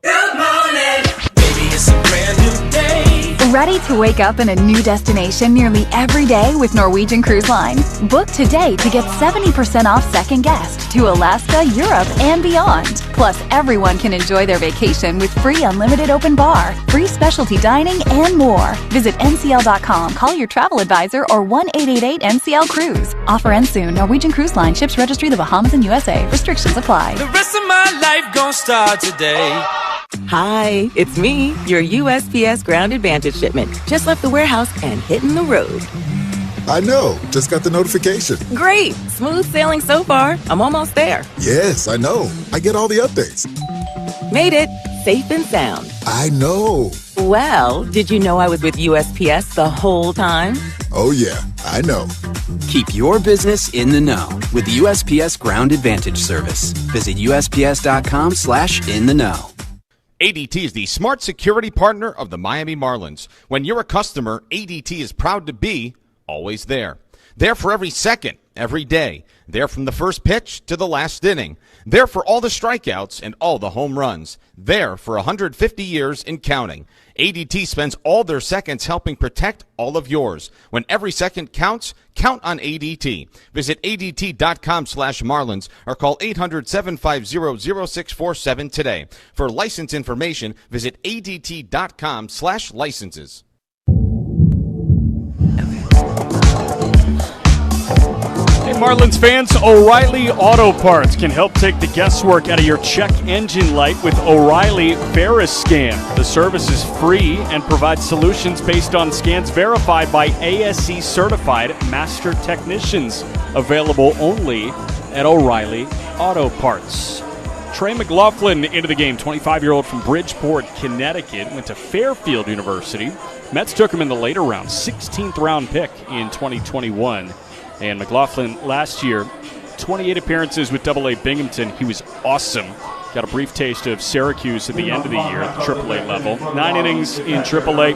Good morning, baby, it's a brand new day. Ready to wake up in a new destination nearly every day with Norwegian Cruise Line? Book today to get 70% off second guest to Alaska, Europe, and beyond. Plus, everyone can enjoy their vacation with free unlimited open bar, free specialty dining, and more. Visit ncl.com, call your travel advisor, or 1-888-NCL-CRUISE. Offer ends soon. Norwegian Cruise Line. Ships registry the Bahamas and USA. Restrictions apply. The rest of my life gon' start today. Hi, it's me, your USPS Ground Advantage shipment. Just left the warehouse and hitting the road. I know. Just got the notification. Great. Smooth sailing so far. I'm almost there. Yes, I know. I get all the updates. Made it. Safe and sound. I know. Well, did you know I was with USPS the whole time? Oh, yeah, I know. Keep your business in the know with the USPS Ground Advantage Service. Visit USPS.com/in-the-know. ADT is the smart security partner of the Miami Marlins. When you're a customer, ADT is proud to be always there. There for every second, every day. There from the first pitch to the last inning. There for all the strikeouts and all the home runs. There for 150 years and counting. ADT spends all their seconds helping protect all of yours. When every second counts, count on ADT. Visit ADT.com/Marlins or call 800-750-0647 today. For license information, visit ADT.com/licenses. Hey, Marlins fans, O'Reilly Auto Parts can help take the guesswork out of your check engine light with O'Reilly VeriScan. The service is free and provides solutions based on scans verified by ASE certified master technicians. Available only at O'Reilly Auto Parts. Trey McLaughlin into the game, 25-year-old from Bridgeport, Connecticut, went to Fairfield University. Mets took him in the later round, 16th round pick in 2021. And McLaughlin last year, 28 appearances with AA Binghamton. He was awesome. Got a brief taste of Syracuse at the end of the year at the AAA level. 9 innings in AAA,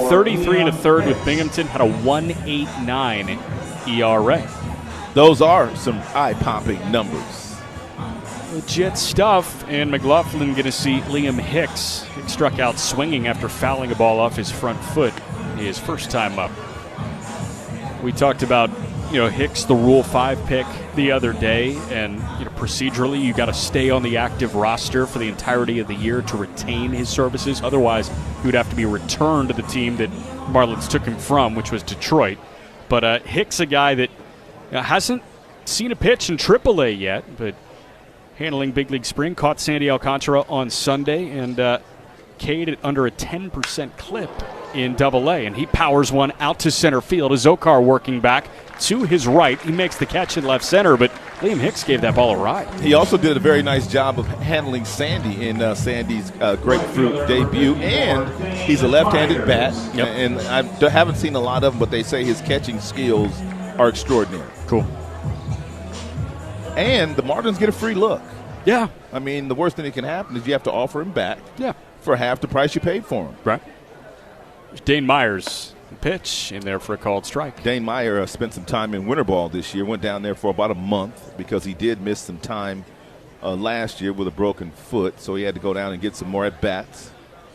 33 1/3 with Binghamton, had a 1.89 ERA. Those are some eye-popping numbers. Legit stuff, and McLaughlin going to see Liam Hicks. Hicks struck out swinging after fouling a ball off his front foot his first time up. We talked about Hicks, the Rule 5 pick the other day, and procedurally you got to stay on the active roster for the entirety of the year to retain his services. Otherwise, he would have to be returned to the team that Marlins took him from, which was Detroit. But Hicks, a guy that hasn't seen a pitch in AAA yet, but handling big league spring, caught Sandy Alcantara on Sunday and K'd at under a 10% clip in AA, and he powers one out to center field. Azokar working back to his right. He makes the catch in left center, but Liam Hicks gave that ball a ride. He also did a very nice job of handling Sandy in Sandy's grapefruit debut, and he's a left-handed bat, and I haven't seen a lot of him, but they say his catching skills are extraordinary. Cool. And the Marlins get a free look. Yeah. I mean, the worst thing that can happen is you have to offer him back for half the price you paid for him. Right. Dane Myers, pitch in there for a called strike. Dane Meyer spent some time in winter ball this year, went down there for about a month because he did miss some time last year with a broken foot, so he had to go down and get some more at-bats.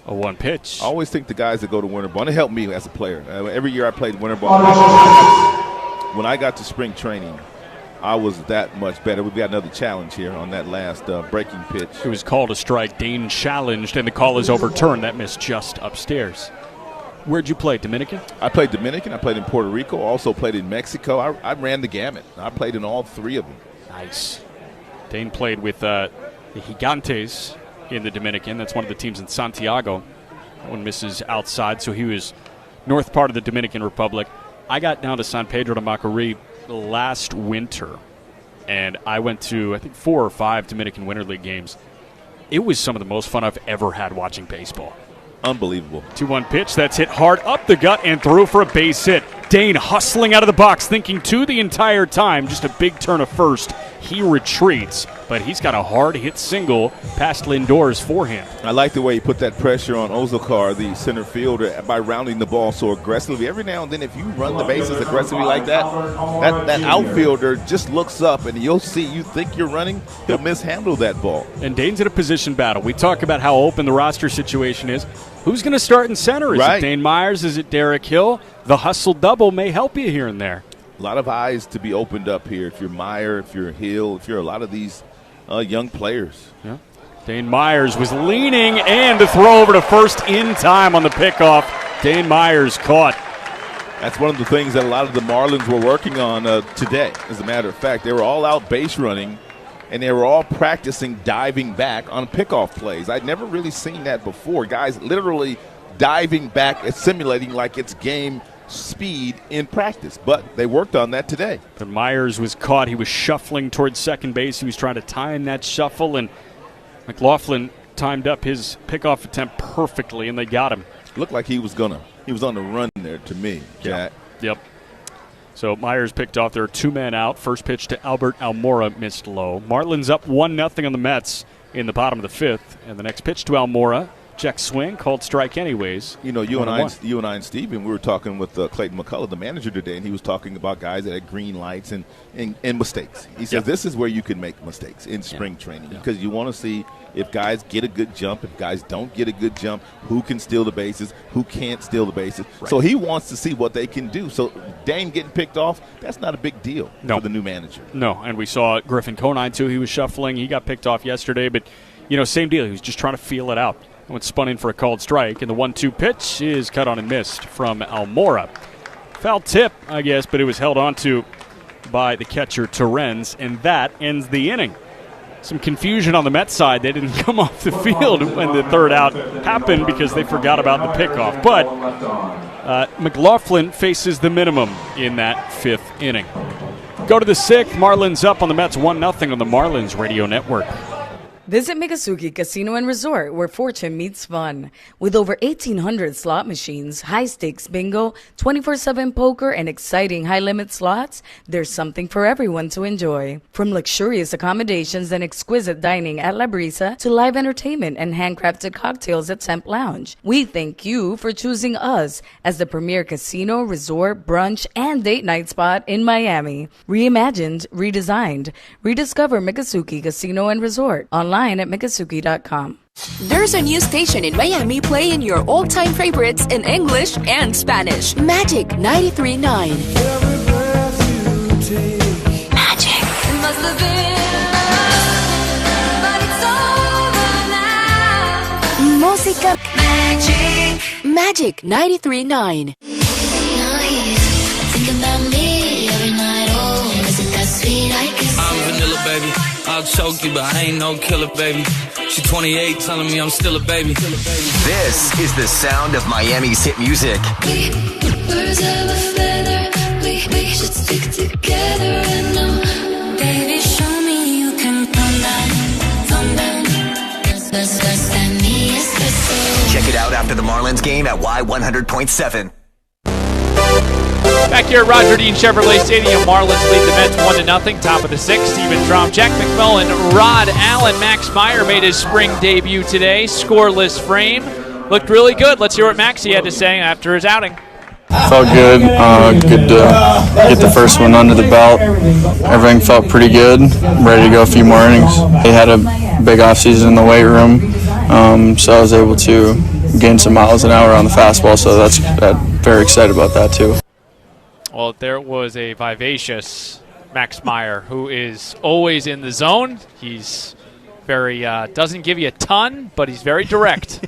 A one pitch. I always think the guys that go to winter ball, and it helped me as a player. Every year I played winter ball. When I got to spring training, I was that much better. We've got another challenge here on that last breaking pitch. It was called a strike. Dane challenged, and the call is overturned. That missed just upstairs. Where'd you play, Dominican? I played Dominican. I played in Puerto Rico. Also played in Mexico. I ran the gamut. I played in all three of them. Nice. Dane played with the Gigantes in the Dominican. That's one of the teams in Santiago. That one misses outside, so he was north part of the Dominican Republic. I got down to San Pedro de Macorís last winter, and I went to, I think, 4 or 5 Dominican Winter League games. It was some of the most fun I've ever had watching baseball. Unbelievable. 2-1 pitch. That's hit hard up the gut and through for a base hit. Dane hustling out of the box, thinking two the entire time. Just a big turn of first. He retreats, but he's got a hard hit single past Lindor's forehand. I like the way he put that pressure on Azokar, the center fielder, by rounding the ball so aggressively. Every now and then, if you run the bases aggressively like that outfielder just looks up and you think you're running, he'll mishandle that ball. And Dane's in a position battle. We talk about how open the roster situation is. Who's going to start in center? Is it Dane Myers? Is it Derek Hill? The hustle double may help you here and there. A lot of eyes to be opened up here. If you're Meyer, if you're Hill, if you're a lot of these young players. Yeah. Dane Myers was leaning, and to throw over to first in time on the pickoff. Dane Myers caught. That's one of the things that a lot of the Marlins were working on today. As a matter of fact, they were all out base running, and they were all practicing diving back on pickoff plays. I'd never really seen that before. Guys literally diving back and simulating like it's game speed in practice, but they worked on that today. But Myers was caught. He was shuffling towards second base. He was trying to time that shuffle, and McLaughlin timed up his pickoff attempt perfectly, and they got him. looked like he was on the run there to me, Jack. Yep. So Myers picked off. There are 2 men out. First pitch to Albert Almora missed low. Marlins up 1-0 on the Mets in the bottom of the 5th. And the next pitch to Almora. Check swing, called strike anyways. You know, you and I and Steven, we were talking with Clayton McCullough, the manager today, and he was talking about guys that had green lights and mistakes. He says this is where you can make mistakes in spring training because you want to see if guys get a good jump, if guys don't get a good jump, who can steal the bases, who can't steal the bases. Right. So he wants to see what they can do. So Dane getting picked off, that's not a big deal for the new manager. No, and we saw Griffin Conine, too. He was shuffling. He got picked off yesterday, but, you know, same deal. He was just trying to feel it out. Went spun in for a called strike, and the 1-2 pitch is cut on and missed from Almora. Foul tip, I guess, but it was held onto by the catcher Torrens, and that ends the inning. Some confusion on the Mets side. They didn't come off the field when the third out happened because they forgot about the pickoff. But McLaughlin faces the minimum in that 5th inning. Go to the 6th. Marlins up on the Mets 1-0 on the Marlins Radio Network. Visit Miccosukee Casino and Resort, where fortune meets fun. With over 1,800 slot machines, high-stakes bingo, 24/7 poker, and exciting high-limit slots, there's something for everyone to enjoy. From luxurious accommodations and exquisite dining at La Brisa to live entertainment and handcrafted cocktails at Temp Lounge. We thank you for choosing us as the premier casino, resort, brunch, and date night spot in Miami. Reimagined, redesigned. Rediscover Miccosukee Casino and Resort. Online at Miccosukee.com. There's a new station in Miami playing your all-time favorites in English and Spanish. Magic 93.9. Magic. Música. Magic 93.9. I'm vanilla, baby. I'll choke you, but I ain't no killer, baby. She 28, telling me I'm still a baby. This is the sound of Miami's hit music. Birds of a feather, we should stick together and know. Baby, show me you can calm down. Check it out after the Marlins game at Y100.7. Back here at Roger Dean Chevrolet Stadium, Marlins lead the Mets 1-0. Top of the 6th, Steven Strom, Jack McMullen, Rod Allen, Max Meyer made his spring debut today. Scoreless frame. Looked really good. Let's hear what Maxie had to say after his outing. Felt good. Good to get the first one under the belt. Everything felt pretty good. Ready to go a few more innings. They had a big offseason in the weight room, so I was able to gain some miles an hour on the fastball, so that's very excited about that too. Well, there was a vivacious Max Meyer who is always in the zone. He's very, doesn't give you a ton, but he's very direct.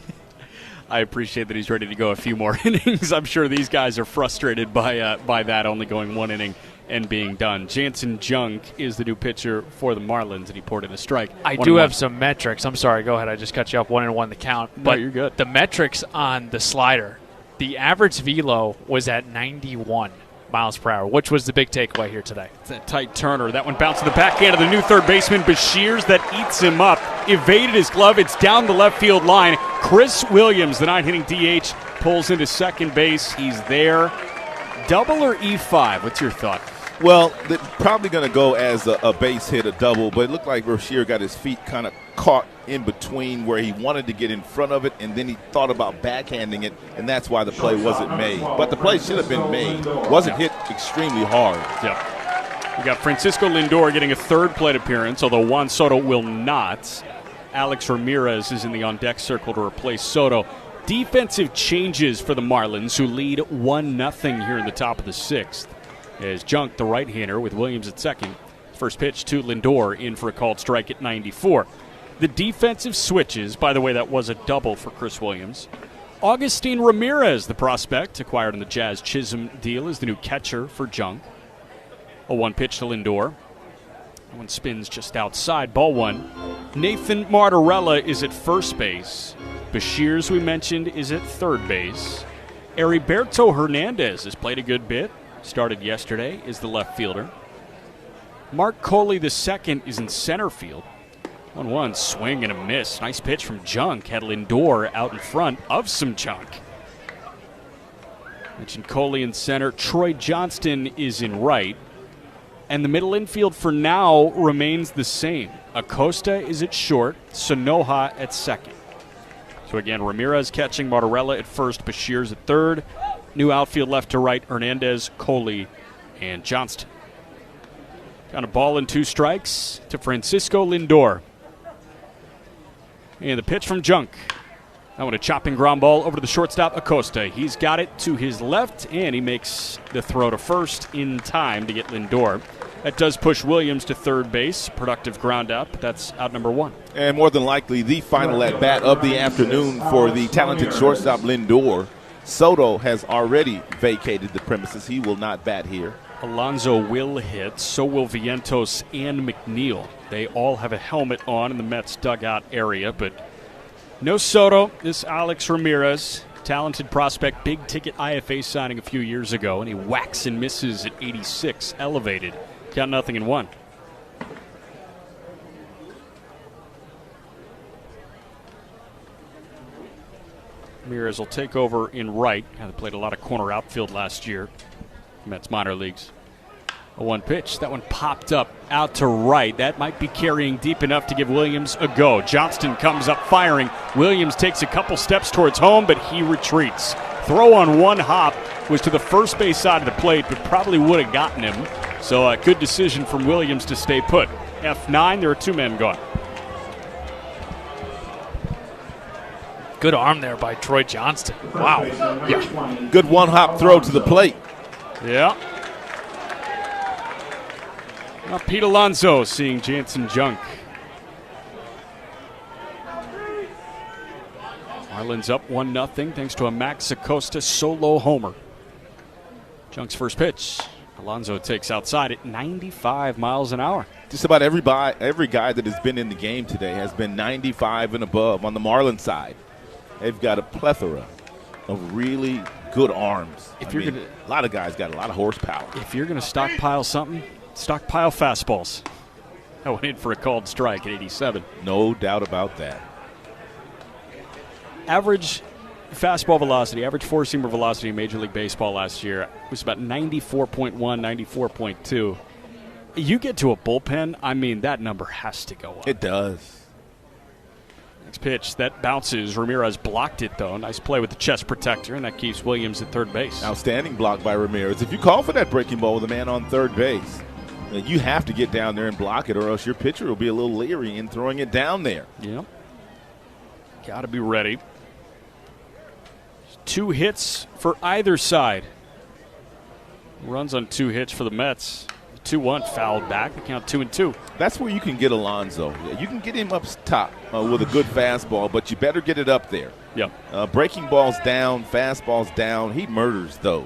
I appreciate that he's ready to go a few more innings. I'm sure these guys are frustrated by that, only going one inning and being done. Jansen Junk is the new pitcher for the Marlins, and he poured in a strike. I do have some metrics. I'm sorry, go ahead. I just cut you off 1-1 the count. No, but you're good. The metrics on the slider, the average velo was at 91 miles per hour, which was the big takeaway here today. It's that tight turner. That one bounced to the backhand of the new third baseman, Bashirs, that eats him up. Evaded his glove. It's down the left field line. Chris Williams, the 9-hitting DH, pulls into second base. He's there. Double or E5? What's your thought? Well, they're probably going to go as a base hit, a double, but it looked like Bashir got his feet kind of caught in between where he wanted to get in front of it, and then he thought about backhanding it, and that's why the play wasn't made. But the play should have been made. Wasn't hit extremely hard. Yeah. We got Francisco Lindor getting a third plate appearance, although Juan Soto will not. Alex Ramirez is in the on-deck circle to replace Soto. Defensive changes for the Marlins, who lead 1-0 here in the top of the 6th. As Junk, the right-hander, with Williams at second. First pitch to Lindor, in for a called strike at 94. The defensive switches, by the way, that was a double for Chris Williams. Augustin Ramirez, the prospect, acquired in the Jazz Chisholm deal, is the new catcher for Junk. A 1 pitch to Lindor. That one spins just outside, ball 1. Nathan Martorella is at first base. Bashirs, we mentioned, is at third base. Heriberto Hernandez has played a good bit. Started yesterday, is the left fielder. Mark Coley II is in center field. 1-1, swing and a miss. Nice pitch from Junk. Had Lindor out in front of some Junk. Mentioned Coley in center. Troy Johnston is in right. And the middle infield for now remains the same. Acosta is at short. Sonoja at second. So again, Ramirez catching, Martorella at first, Bashir's at third. New outfield left to right, Hernandez, Coley, and Johnston. Got a ball and 2 strikes to Francisco Lindor. And the pitch from Junk. That one a chopping ground ball over to the shortstop, Acosta. He's got it to his left, and he makes the throw to first in time to get Lindor. That does push Williams to third base. Productive ground out, but that's out number 1. And more than likely, the final at-bat of the afternoon for the talented shortstop Lindor. Soto has already vacated the premises. He will not bat here. Alonso will hit. So will Vientos and McNeil. They all have a helmet on in the Mets dugout area, but no Soto. This Alex Ramirez, talented prospect, big-ticket IFA signing a few years ago, and he whacks and misses at 86, elevated. Count 0-1. Ramirez will take over in right. They played a lot of corner outfield last year. Mets minor leagues. A 1 pitch. That one popped up out to right. That might be carrying deep enough to give Williams a go. Johnston comes up firing. Williams takes a couple steps towards home, but he retreats. Throw on 1 hop was to the first base side of the plate, but probably would have gotten him. So a good decision from Williams to stay put. F9, there are 2 men gone. Good arm there by Troy Johnston. Wow. Yeah. Good 1-hop throw to the plate. Yeah. Well, Pete Alonso seeing Jansen Junk. Marlins up 1-0 thanks to a Max Acosta solo homer. Junk's first pitch. Alonso takes outside at 95 miles an hour. Just about every guy that has been in the game today has been 95 and above on the Marlins side. They've got a plethora of really good arms. A lot of guys got a lot of horsepower. If you're going to stockpile something, stockpile fastballs. That went in for a called strike at 87. No doubt about that. Average fastball velocity, average four-seamer velocity in Major League Baseball last year was about 94.1, 94.2. You get to a bullpen, that number has to go up. It does. Next pitch, that bounces. Ramirez blocked it, though. Nice play with the chest protector, and that keeps Williams at third base. Outstanding block by Ramirez. If you call for that breaking ball with a man on third base, you have to get down there and block it, or else your pitcher will be a little leery in throwing it down there. Yep. Got to be ready. 2 hits for either side. Runs on 2 hits for the Mets. 2-1 fouled back. The count 2-2. That's where you can get Alonso. You can get him up top with a good fastball, but you better get it up there. Yep. Breaking balls down, fastballs down. He murders those.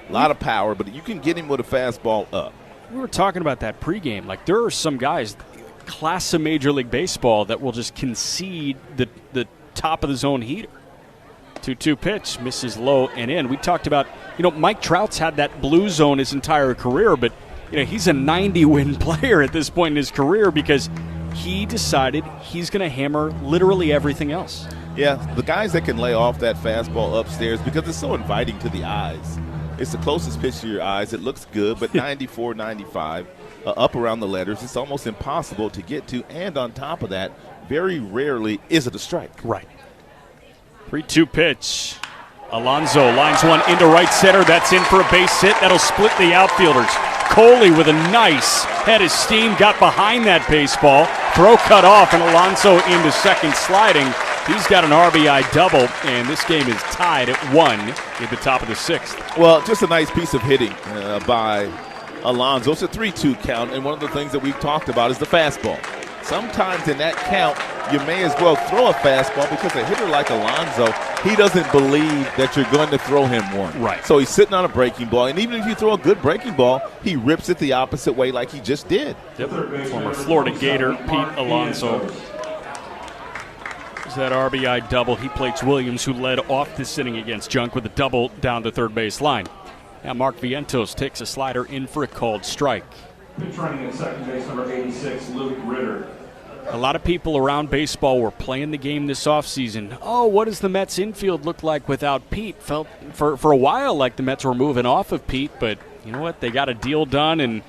A lot of power, but you can get him with a fastball up. We were talking about that pregame. There are some guys, class of Major League Baseball, that will just concede the top of the zone heater. 2-2 pitch, misses low and in. We talked about, Mike Trout's had that blue zone his entire career, but he's a 90-win player at this point in his career because he decided he's going to hammer literally everything else. Yeah, the guys that can lay off that fastball upstairs because it's so inviting to the eyes. It's the closest pitch to your eyes. It looks good, but 94, 95, up around the letters, it's almost impossible to get to. And on top of that, very rarely is it a strike. Right. 3-2 pitch. Alonso lines one into right center. That's in for a base hit. That'll split the outfielders. Coley with a nice head of steam got behind that baseball. Throw cut off, and Alonso into second sliding. He's got an RBI double, and this game is tied at 1 at the top of the 6th. Well, just a nice piece of hitting by Alonso. It's a 3-2 count, and one of the things that we've talked about is the fastball. Sometimes in that count, you may as well throw a fastball because a hitter like Alonso, he doesn't believe that you're going to throw him one. Right. So he's sitting on a breaking ball, and even if you throw a good breaking ball, he rips it the opposite way like he just did. Yep. Former Florida Gator Pete Alonso. There's that RBI double. He plates Williams, who led off this inning against Junk with a double down the third base line. Now Mark Vientos takes a slider in for a called strike. Pitch running at second base, number 86, Luke Ritter. A lot of people around baseball were playing the game this offseason. Oh, what does the Mets infield look like without Pete? Felt for a while like the Mets were moving off of Pete, but you know what? They got a deal done, and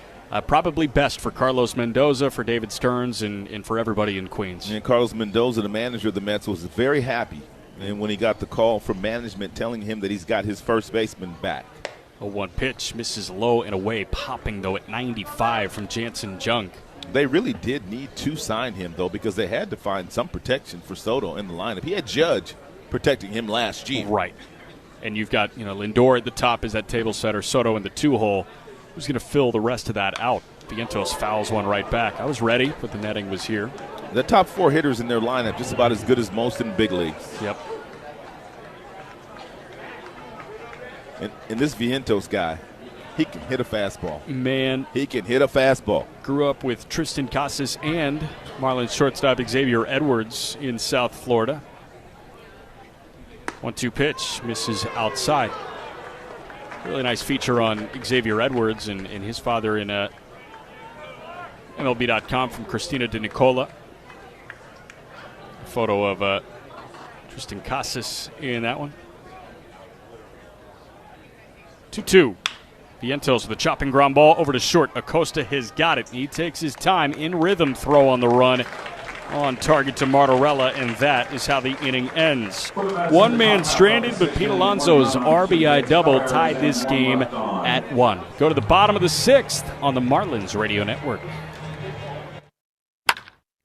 probably best for Carlos Mendoza, for David Stearns, and for everybody in Queens. And Carlos Mendoza, the manager of the Mets, was very happy and when he got the call from management telling him that he's got his first baseman back. A 1 pitch, misses low and away, popping, though, at 95 from Jansen Junk. They really did need to sign him, though, because they had to find some protection for Soto in the lineup. He had Judge protecting him last year. Right. And you've got, Lindor at the top is that table setter, Soto in the 2-hole. Who's going to fill the rest of that out? Vientos fouls one right back. I was ready, but the netting was here. The top 4 hitters in their lineup just about as good as most in the big leagues. Yep. And this Vientos guy, he can hit a fastball. Man. He can hit a fastball. Grew up with Tristan Casas and Marlins shortstop Xavier Edwards in South Florida. 1-2 pitch, misses outside. Really nice feature on Xavier Edwards and his father in MLB.com from Christina De Nicola. A photo of Tristan Casas in that one. 2-2. Vientos with a chopping ground ball over to short. Acosta has got it. He takes his time in rhythm throw on the run. On target to Martorella, and that is how the inning ends. One man stranded, but Pete Alonso's RBI double tied this game at 1. Go to the bottom of the 6th on the Marlins Radio Network.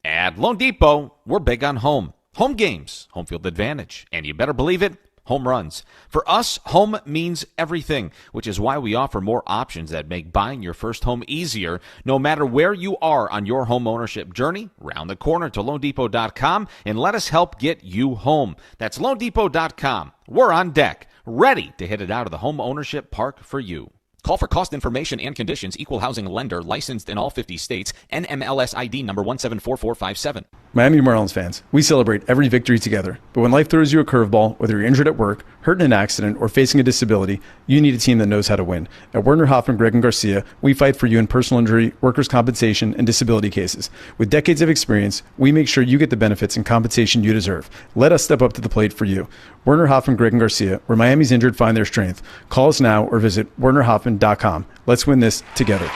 At Lone Depot, we're big on home. Home games, home field advantage, and you better believe it, home runs. For us, home means everything, which is why we offer more options that make buying your first home easier. No matter where you are on your home ownership journey, round the corner to LoneDepot.com and let us help get you home. That's LoneDepot.com. We're on deck, ready to hit it out of the home ownership park for you. Call for cost information and conditions. Equal housing lender. Licensed in all 50 states. NMLS ID number 174457. Miami Marlins fans, we celebrate every victory together. But when life throws you a curveball, whether you're injured at work, hurt in an accident, or facing a disability, you need a team that knows how to win. At Werner Hoffman, Gregg & Garcia, we fight for you in personal injury, workers' compensation, and disability cases. With decades of experience, we make sure you get the benefits and compensation you deserve. Let us step up to the plate for you. Werner Hoffman, Gregg & Garcia, where Miami's injured find their strength. Call us now or visit wernerhoffman.com. Let's win this together.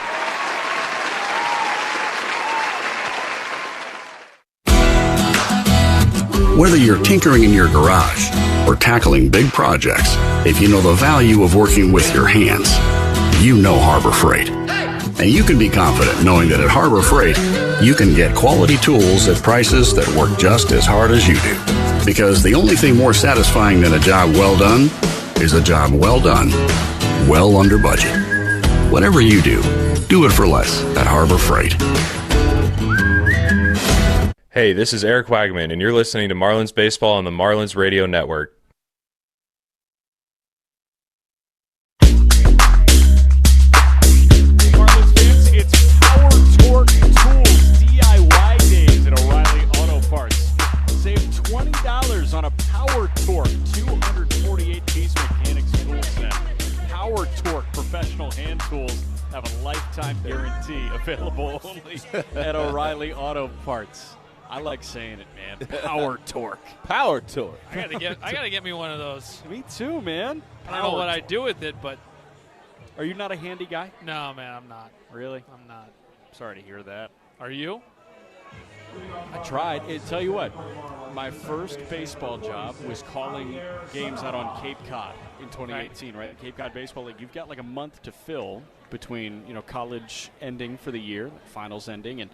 Whether you're tinkering in your garage or tackling big projects, if you know the value of working with your hands, you know Harbor Freight. And you can be confident knowing that at Harbor Freight, you can get quality tools at prices that work just as hard as you do. Because the only thing more satisfying than a job well done is a job well done, well under budget. Whatever you do it for less at Harbor Freight. Hey, this is Eric Wagman, and you're listening to Marlins Baseball on the Marlins Radio Network. Marlins fans, it's Power Torque Tools DIY days at O'Reilly Auto Parts. Save $20 on a Power Torque 248-piece mechanics tool set. Power Torque professional hand tools have a lifetime guarantee, available only at O'Reilly Auto Parts. I like saying it, man. Power Torque. Power Torque. I gotta get me one of those. Me too, man. I don't know what I do with it, but are you not a handy guy? No, man, I'm not. Really? I'm not. Sorry to hear that. Are you? I tried. Tell you what, my first baseball job was calling games out on Cape Cod in 2018, right? Cape Cod Baseball League. You've got like a month to fill between, college ending for the year, finals ending, and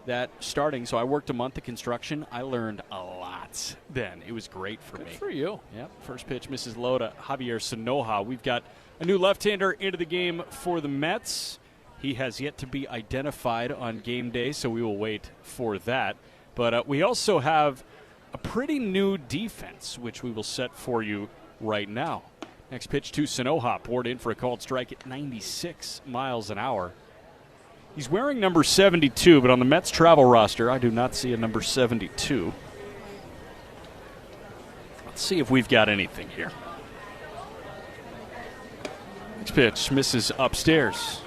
that starting. So I worked a month of construction. I learned a lot then. It was great for me. Good for you. Yep. First pitch, Mrs. Loda, Javier Sanoja. We've got a new left-hander into the game for the Mets. He has yet to be identified on game day, so we will wait for that. But we also have a pretty new defense, which we will set for you right now. Next pitch to Sanoja, poured in for a called strike at 96 miles an hour. He's wearing number 72, but on the Mets travel roster, I do not see a number 72. Let's see if we've got anything here. Next pitch misses upstairs.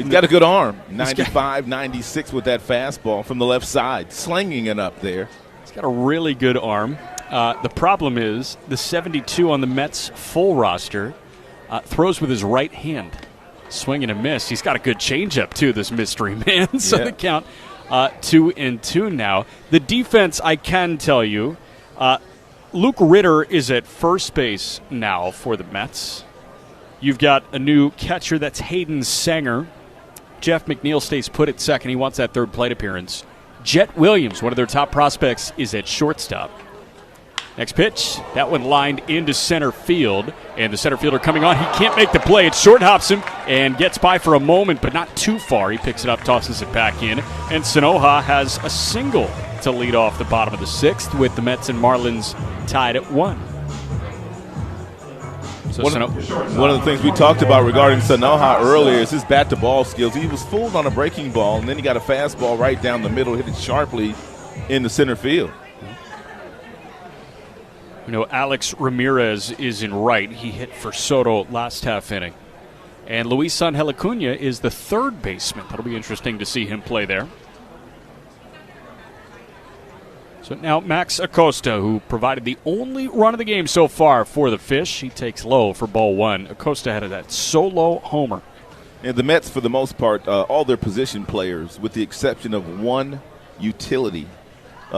He's got a good arm. 95, 96 with that fastball from the left side, slinging it up there. He's got a really good arm. The problem is the 72 on the Mets full roster throws with his right hand. Swing and a miss. He's got a good changeup, too, this mystery man. So the count 2-2 now. The defense, I can tell you, Luke Ritter is at first base now for the Mets. You've got a new catcher, that's Hayden Sanger. Jeff McNeil stays put at second. He wants that third plate appearance. Jet Williams, one of their top prospects, is at shortstop. Next pitch, that one lined into center field, and the center fielder coming on. He can't make the play. It short hops him and gets by for a moment, but not too far. He picks it up, tosses it back in, and Sanoha has a single to lead off the bottom of the sixth with the Mets and Marlins tied at 1. So one of the things we talked about regarding Sanoha earlier is his bat-to-ball skills. He was fooled on a breaking ball, and then he got a fastball right down the middle, hit it sharply in the center field. You know, Alex Ramirez is in right. He hit for Soto last half inning. And Luis Angel Acuna is the third baseman. That'll be interesting to see him play there. So now Max Acosta, who provided the only run of the game so far for the Fish. He takes low for ball 1. Acosta had that solo homer. And the Mets, for the most part, all their position players, with the exception of one utility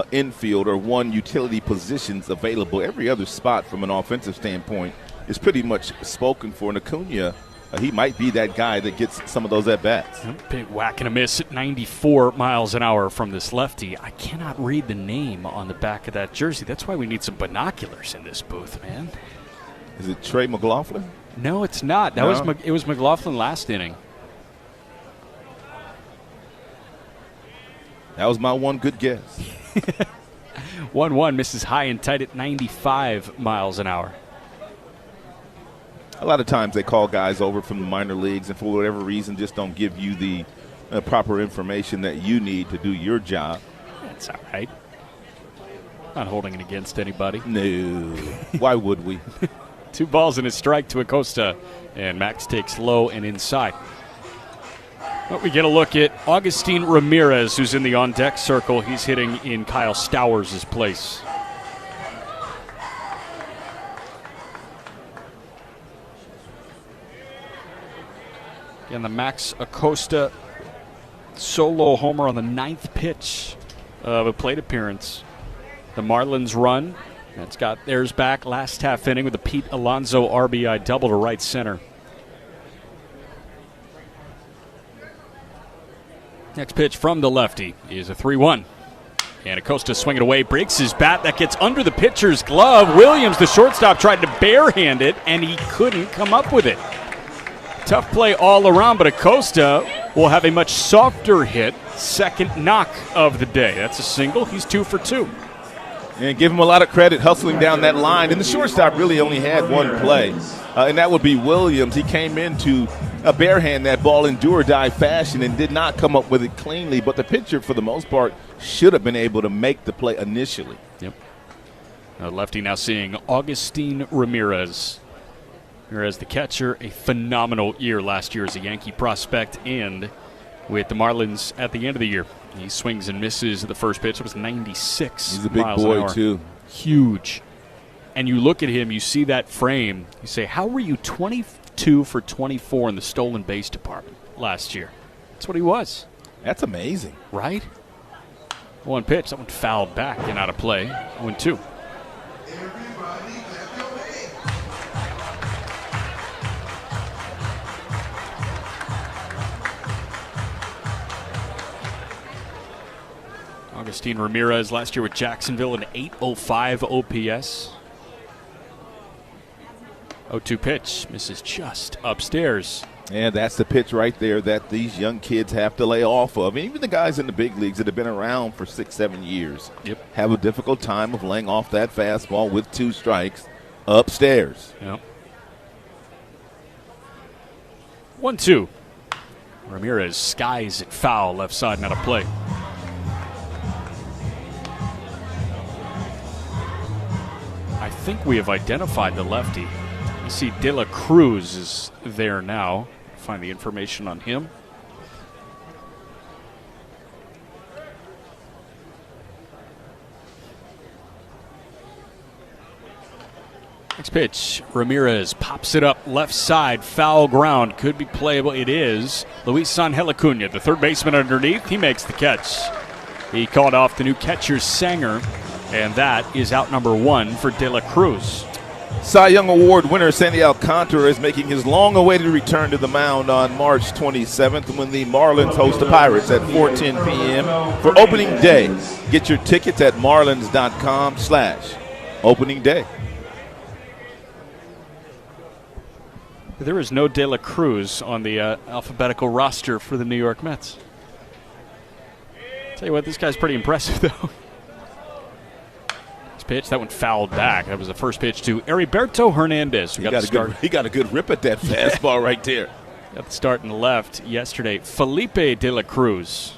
infield or one utility positions available, every other spot from an offensive standpoint is pretty much spoken for. And Acuna, he might be that guy that gets some of those at-bats. Big whack and a miss at 94 miles an hour from this lefty. I cannot read the name on the back of that jersey. That's why we need some binoculars in this booth, man. Is it Trey McLaughlin? No, it's not. It was McLaughlin last inning. That was my one good guess. 1-1, misses high and tight at 95 miles an hour. A lot of times they call guys over from the minor leagues and for whatever reason just don't give you the proper information that you need to do your job. That's all right. Not holding it against anybody. No. Why would we? 2 balls and a strike to Acosta, and Max takes low and inside. But we get a look at Augustin Ramirez, who's in the on-deck circle. He's hitting in Kyle Stowers' place. Again, the Max Acosta solo homer on the 9th pitch of a plate appearance. The Marlins run. That's got theirs back last half inning with a Pete Alonso RBI double to right center. Next pitch from the lefty is a 3-1. And Acosta swinging away, breaks his bat. That gets under the pitcher's glove. Williams, the shortstop, tried to barehand it, and he couldn't come up with it. Tough play all around, but Acosta will have a much softer hit. Second knock of the day. That's a single. He's 2 for 2. And give him a lot of credit hustling down that line. And the shortstop really only had one play, and that would be Williams. He came into a barehand that ball in do-or-die fashion and did not come up with it cleanly. But the pitcher, for the most part, should have been able to make the play initially. Yep. Lefty now seeing Augustin Ramirez. Ramirez, the catcher, a phenomenal year last year as a Yankee prospect and with the Marlins at the end of the year. He swings and misses at the first pitch. It was 96 He's a big miles boy, an hour. too. Huge. And you look at him, you see that frame, you say, how were you 22 for 24 in the stolen base department last year? That's what he was. That's amazing. Right? One pitch, that one fouled back and out of play. 0-2. Augustin Ramirez last year with Jacksonville, an 805 OPS. 0-2 pitch, misses just upstairs. And that's the pitch right there that these young kids have to lay off of. And even the guys in the big leagues that have been around for 6-7 years have a difficult time of laying off that fastball with 2 strikes upstairs. Yep. 1-2. Ramirez skies it foul, left side, not a play. I think we have identified the lefty. You see De La Cruz is there now. Find the information on him. Next pitch, Ramirez pops it up left side, foul ground, could be playable. It is. Luis Angel, the third baseman underneath, he makes the catch. He called off the new catcher Sanger, and that is out number 1 for De La Cruz. Cy Young Award winner Sandy Alcantara is making his long-awaited return to the mound on March 27th when the Marlins host the Pirates at 4:10 p.m. for opening day. Get your tickets at marlins.com/opening day. There is no De La Cruz on the alphabetical roster for the New York Mets. Tell you what, this guy's pretty impressive, though. This pitch, that one fouled back. That was the first pitch to Heriberto Hernandez. He got a good rip at that fastball right there. Got the start in the left yesterday. Felipe De La Cruz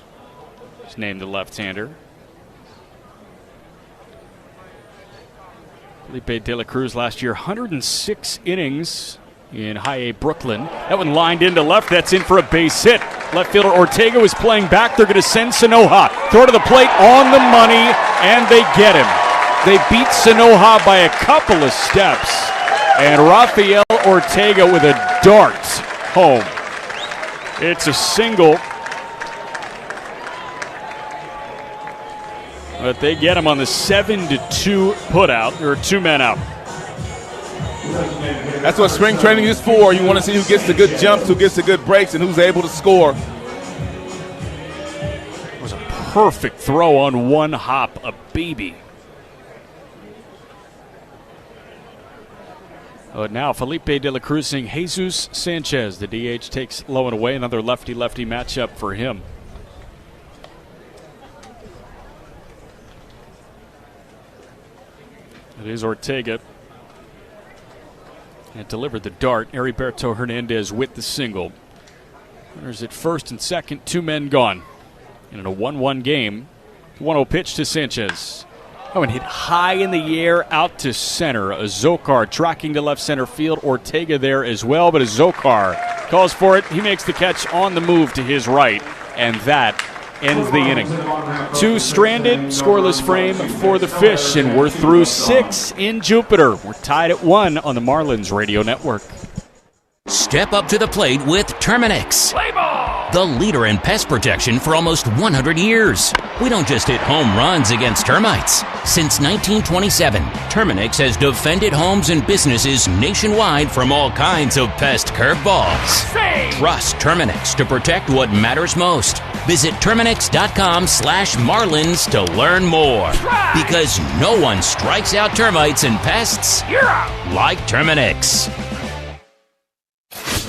is named the left-hander. Felipe De La Cruz last year, 106 innings in High A Brooklyn. That one lined into left. That's in for a base hit. Left fielder Ortega was playing back. They're going to send Sanoja. Throw to the plate on the money, and they get him. They beat Sanoja by a couple of steps. And Rafael Ortega with a dart home. It's a single. But they get him on the 7-2 putout. There are 2 men out. That's what spring training is for. You want to see who gets the good jumps, who gets the good breaks, and who's able to score. It was a perfect throw on one hop, a baby. Now Felipe De La Cruz seeing Jesus Sanchez. The DH takes low and away. Another lefty-lefty matchup for him. It is Ortega. And delivered the dart. Heriberto Hernandez with the single. Runners at first and second, 2 men gone. And in a 1-1 game, 1-0 pitch to Sanchez. Oh, and hit high in the air out to center. Azócar tracking to left center field. Ortega there as well, but Azócar calls for it. He makes the catch on the move to his right, and that ends the inning. 2 stranded, scoreless frame for the Fish, and we're through 6 in Jupiter. We're tied at 1 on the Marlins Radio Network. Step up to the plate with Terminix, the leader in pest protection for almost 100 years. We don't just hit home runs against termites. Since 1927, Terminix has defended homes and businesses nationwide from all kinds of pest curveballs. Trust Terminix to protect what matters most. Visit Terminix.com/Marlins to learn more. Because no one strikes out termites and pests like Terminix.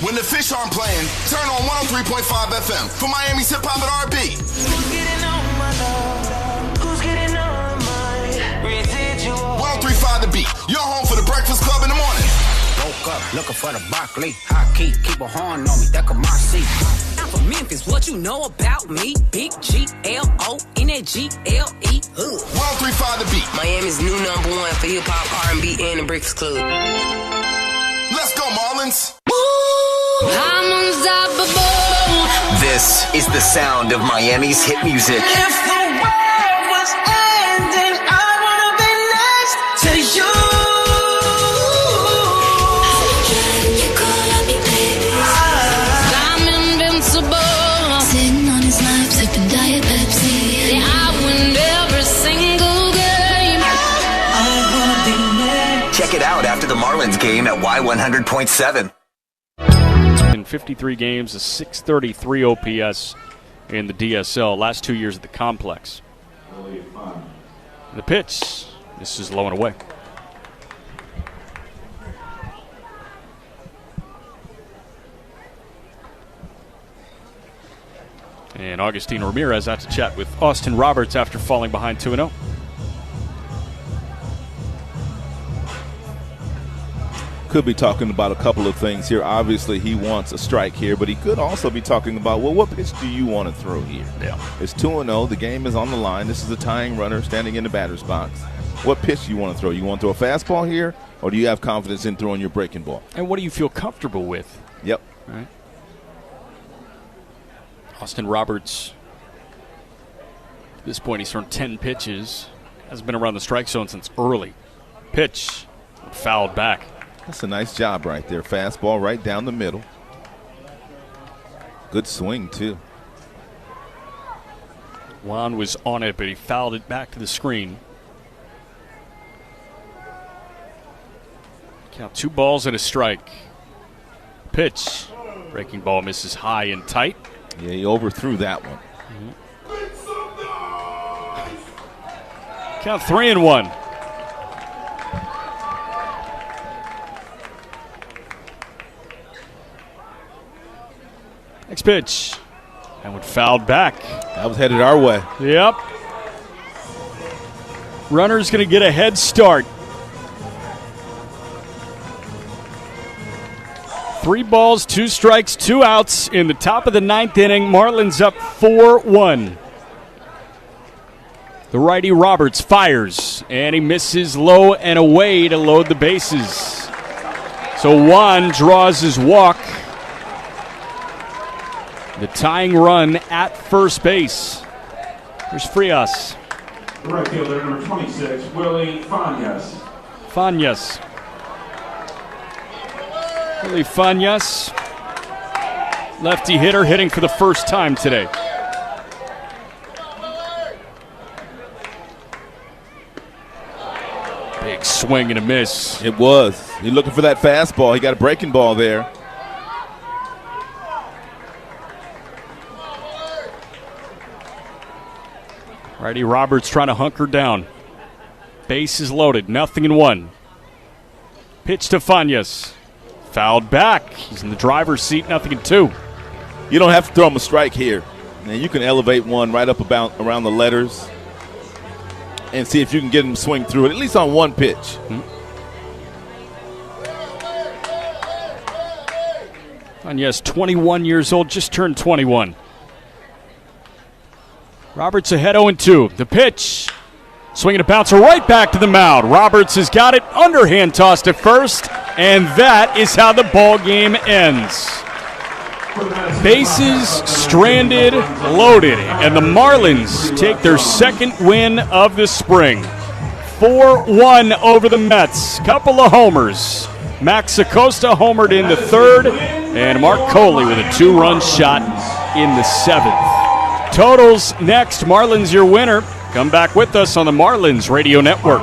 When the Fish aren't playing, turn on 103.5 FM for Miami's hip hop and R&B. Who's getting on my love? Who's getting on my residual? 103.5 The Beat, your home for the Breakfast Club in the morning. Woke up looking for the Barkley. Hot key, keep a horn on me, that could my seat. I'm from Memphis, what you know about me? Big G-L-O-N-A-G-L-E. 103.5 The Beat, Miami's new #1 for hip hop, R&B, and the Breakfast Club. Let's go, Marlins. I'm unstoppable. This is the sound of Miami's hit music. If the world was ending, I wanna be next to you. I'm invincible. Sitting on his lap, sipping Diet Pepsi. Yeah, I win every single game. I wanna be next. Check it out after the Marlins game at Y100.7. In 53 games, a 633 OPS in the DSL. Last 2 years at the complex. The pitch. This is low and away. And Augustine Ramirez out to chat with Austin Roberts after falling behind 2-0. Could be talking about a couple of things here. Obviously, he wants a strike here, but he could also be talking about, well, what pitch do you want to throw here? Yeah. It's 2-0. The game is on the line. This is a tying runner standing in the batter's box. What pitch do you want to throw? You want to throw a fastball here, or do you have confidence in throwing your breaking ball? And what do you feel comfortable with? Yep. Right. Austin Roberts, at this point, he's thrown 10 pitches. Hasn't been around the strike zone since early. Pitch. but fouled back. That's a nice job right there. Fastball right down the middle. Good swing, too. Juan was on it, but he fouled it back to the screen. Count 2 balls and a strike. Pitch. Breaking ball misses high and tight. Yeah, he overthrew that one. Count 3-1. Next pitch. And went fouled back. That was headed our way. Yep. Runner's going to get a head start. 3 balls, 2 strikes, 2 outs in the top of the 9th inning. Marlins up 4-1. The righty Roberts fires, and he misses low and away to load the bases. So Juan draws his walk. The tying run at first base. Here's Frias. The right fielder, number 26, Willie Fanyas. Fanyas. Willie Fanyas. Lefty hitter hitting for the first time today. Big swing and a miss. It was. He's looking for that fastball. He got a breaking ball there. Righty Roberts trying to hunker down. Base is loaded, 0-1. Pitch to Fanyas. Fouled back. He's in the driver's seat, 0-2. You don't have to throw him a strike here. And you can elevate one right up about around the letters and see if you can get him to swing through it, at least on one pitch. Fanyas, 21 years old, just turned 21. Roberts ahead 0-2. The pitch. Swinging a bouncer right back to the mound. Roberts has got it. Underhand toss to first. And that is how the ball game ends. Bases stranded, loaded. And the Marlins take their second win of the spring. 4-1 over the Mets. Couple of homers. Max Acosta homered in the 3rd. And Mark Coley with a 2-run shot in the 7th. Totals next. Marlins your winner. Come back with us on the Marlins Radio Network.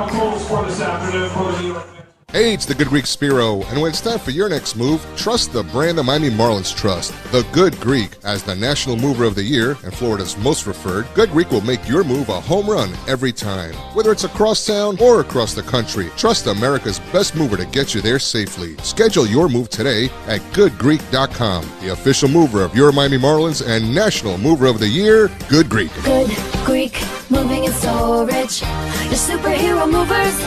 Hey, it's the Good Greek Spiro, and when it's time for your next move, trust the brand the Miami Marlins trust. The Good Greek, as the National Mover of the Year and Florida's most preferred, Good Greek will make your move a home run every time. Whether it's across town or across the country, trust America's best mover to get you there safely. Schedule your move today at goodgreek.com. The official mover of your Miami Marlins and National Mover of the Year, Good Greek. Good Greek, moving and storage. Your superhero movers.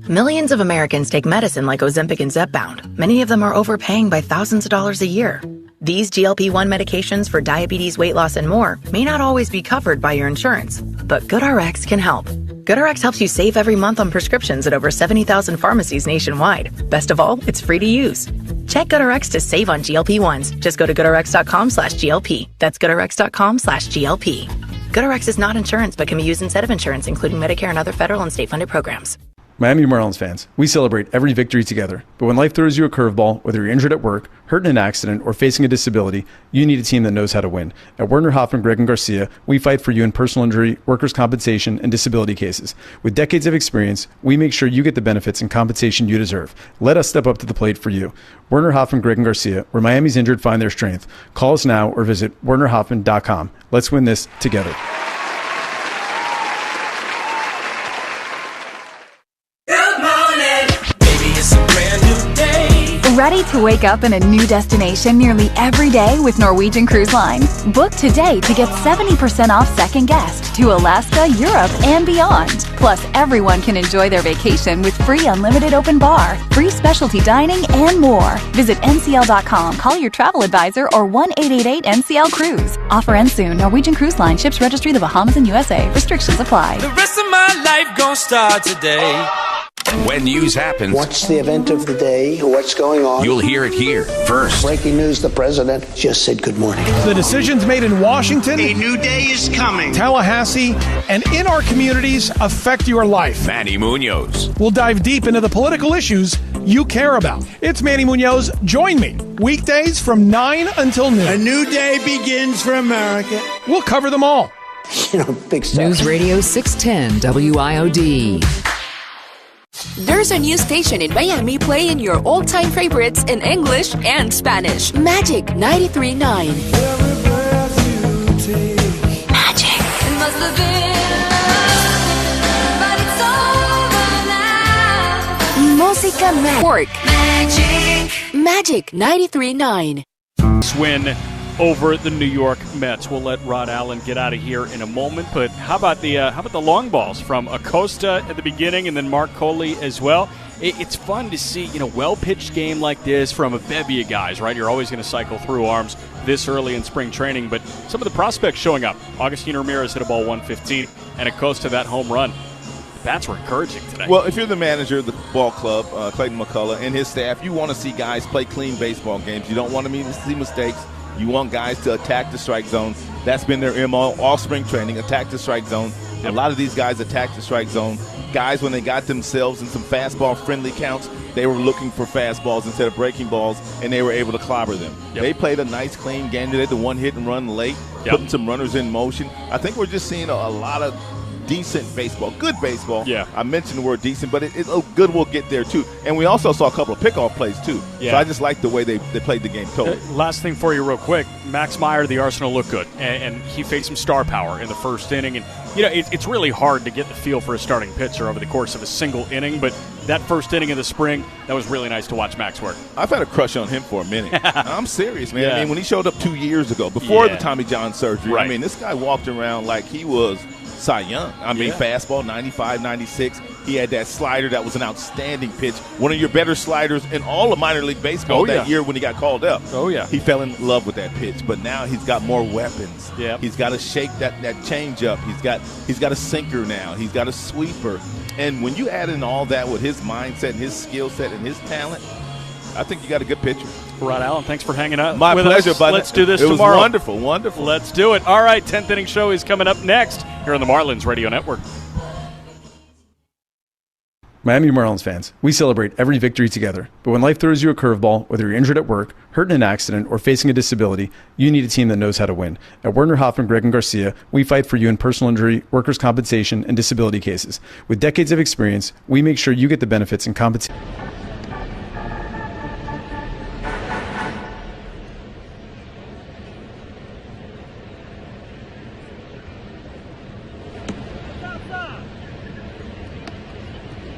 Millions of Americans take medicine like Ozempic and Zepbound. Many of them are overpaying by thousands of dollars a year. These GLP-1 medications for diabetes, weight loss, and more may not always be covered by your insurance, but GoodRx can help. GoodRx helps you save every month on prescriptions at over 70,000 pharmacies nationwide. Best of all, it's free to use. Check GoodRx to save on GLP-1s. Just go to goodrx.com/GLP. That's goodrx.com/GLP. GoodRx is not insurance, but can be used instead of insurance, including Medicare and other federal and state-funded programs. Miami Marlins fans, we celebrate every victory together. But when life throws you a curveball, whether you're injured at work, hurt in an accident, or facing a disability, you need a team that knows how to win. At Werner, Hoffman, Gregg, and Garcia, we fight for you in personal injury, workers' compensation, and disability cases. With decades of experience, we make sure you get the benefits and compensation you deserve. Let us step up to the plate for you. Werner, Hoffman, Gregg, and Garcia, where Miami's injured find their strength. Call us now or visit wernerhoffman.com. Let's win this together. Ready to wake up in a new destination nearly every day with Norwegian Cruise Line? Book today to get 70% off second guest to Alaska, Europe, and beyond. Plus, everyone can enjoy their vacation with free unlimited open bar, free specialty dining, and more. Visit ncl.com, call your travel advisor, or 1-888-NCL-CRUISE. Offer ends soon. Norwegian Cruise Line. Ships registry the Bahamas and USA. Restrictions apply. The rest of my life gon' start today. When news happens, What's the event of the day? What's going on? you'll hear it here first. Breaking news, the president just said good morning. The decisions made in Washington, A new day is coming. Tallahassee, and in our communities affect your life. Manny Munoz. We'll dive deep into the political issues you care about. It's Manny Munoz. Join me weekdays from 9 until noon. A new day begins for America. We'll cover them all. Big stuff. News Radio 610 WIOD. There's a new station in Miami playing your all-time favorites in English and Spanish. Magic 93.9. Magic. It must have been love, but it's over now. Música Network. Magic 93.9. Win over the New York Mets. We'll let Rod Allen get out of here in a moment, but how about the long balls from Acosta at the beginning and then Mark Coley as well? It's fun to see, well-pitched game like this from a bevy of guys, right? You're always going to cycle through arms this early in spring training, but some of the prospects showing up. Augustine Ramirez hit a ball 115, and Acosta that home run. The bats were encouraging today. Well, if you're the manager of the ball club, Clayton McCullough, and his staff, you want to see guys play clean baseball games. You don't want to see mistakes. You want guys to attack the strike zone. That's been their MO all spring training, attack the strike zone. Yep. A lot of these guys attack the strike zone. Guys, when they got themselves in some fastball-friendly counts, they were looking for fastballs instead of breaking balls, and they were able to clobber them. Yep. They played a nice, clean game today, the one hit and run late, putting some runners in motion. I think we're just seeing a lot of decent baseball, good baseball. Yeah. I mentioned the word decent, but good will get there too. And we also saw a couple of pickoff plays too. Yeah. So I just like the way they played the game totally. Last thing for you real quick, Max Meyer, the Arsenal looked good, and he faced some star power in the first inning. And, it's really hard to get the feel for a starting pitcher over the course of a single inning, but that first inning of the spring, that was really nice to watch Max work. I've had a crush on him for a minute. I'm serious, man. Yeah. I mean, when he showed up 2 years ago, before the Tommy John surgery, right. I mean, this guy walked around like he was Cy Young. I mean, fastball, 95, 96. He had that slider that was an outstanding pitch. One of your better sliders in all of minor league baseball that year when he got called up. Oh, yeah. He fell in love with that pitch, but now he's got more weapons. Yeah. He's got to shake that changeup. He's got a sinker now. He's got a sweeper. And when you add in all that with his mindset and his skill set and his talent, I think you got a good pitcher. Rod Allen, thanks for hanging out. My pleasure, buddy. Let's do this tomorrow. It was wonderful. Let's do it. All right, 10th Inning Show is coming up next here on the Marlins Radio Network. Miami Marlins fans, we celebrate every victory together. But when life throws you a curveball, whether you're injured at work, hurt in an accident, or facing a disability, you need a team that knows how to win. At Werner Hoffman, Greg and Garcia, we fight for you in personal injury, workers' compensation, and disability cases. With decades of experience, we make sure you get the benefits and compensation.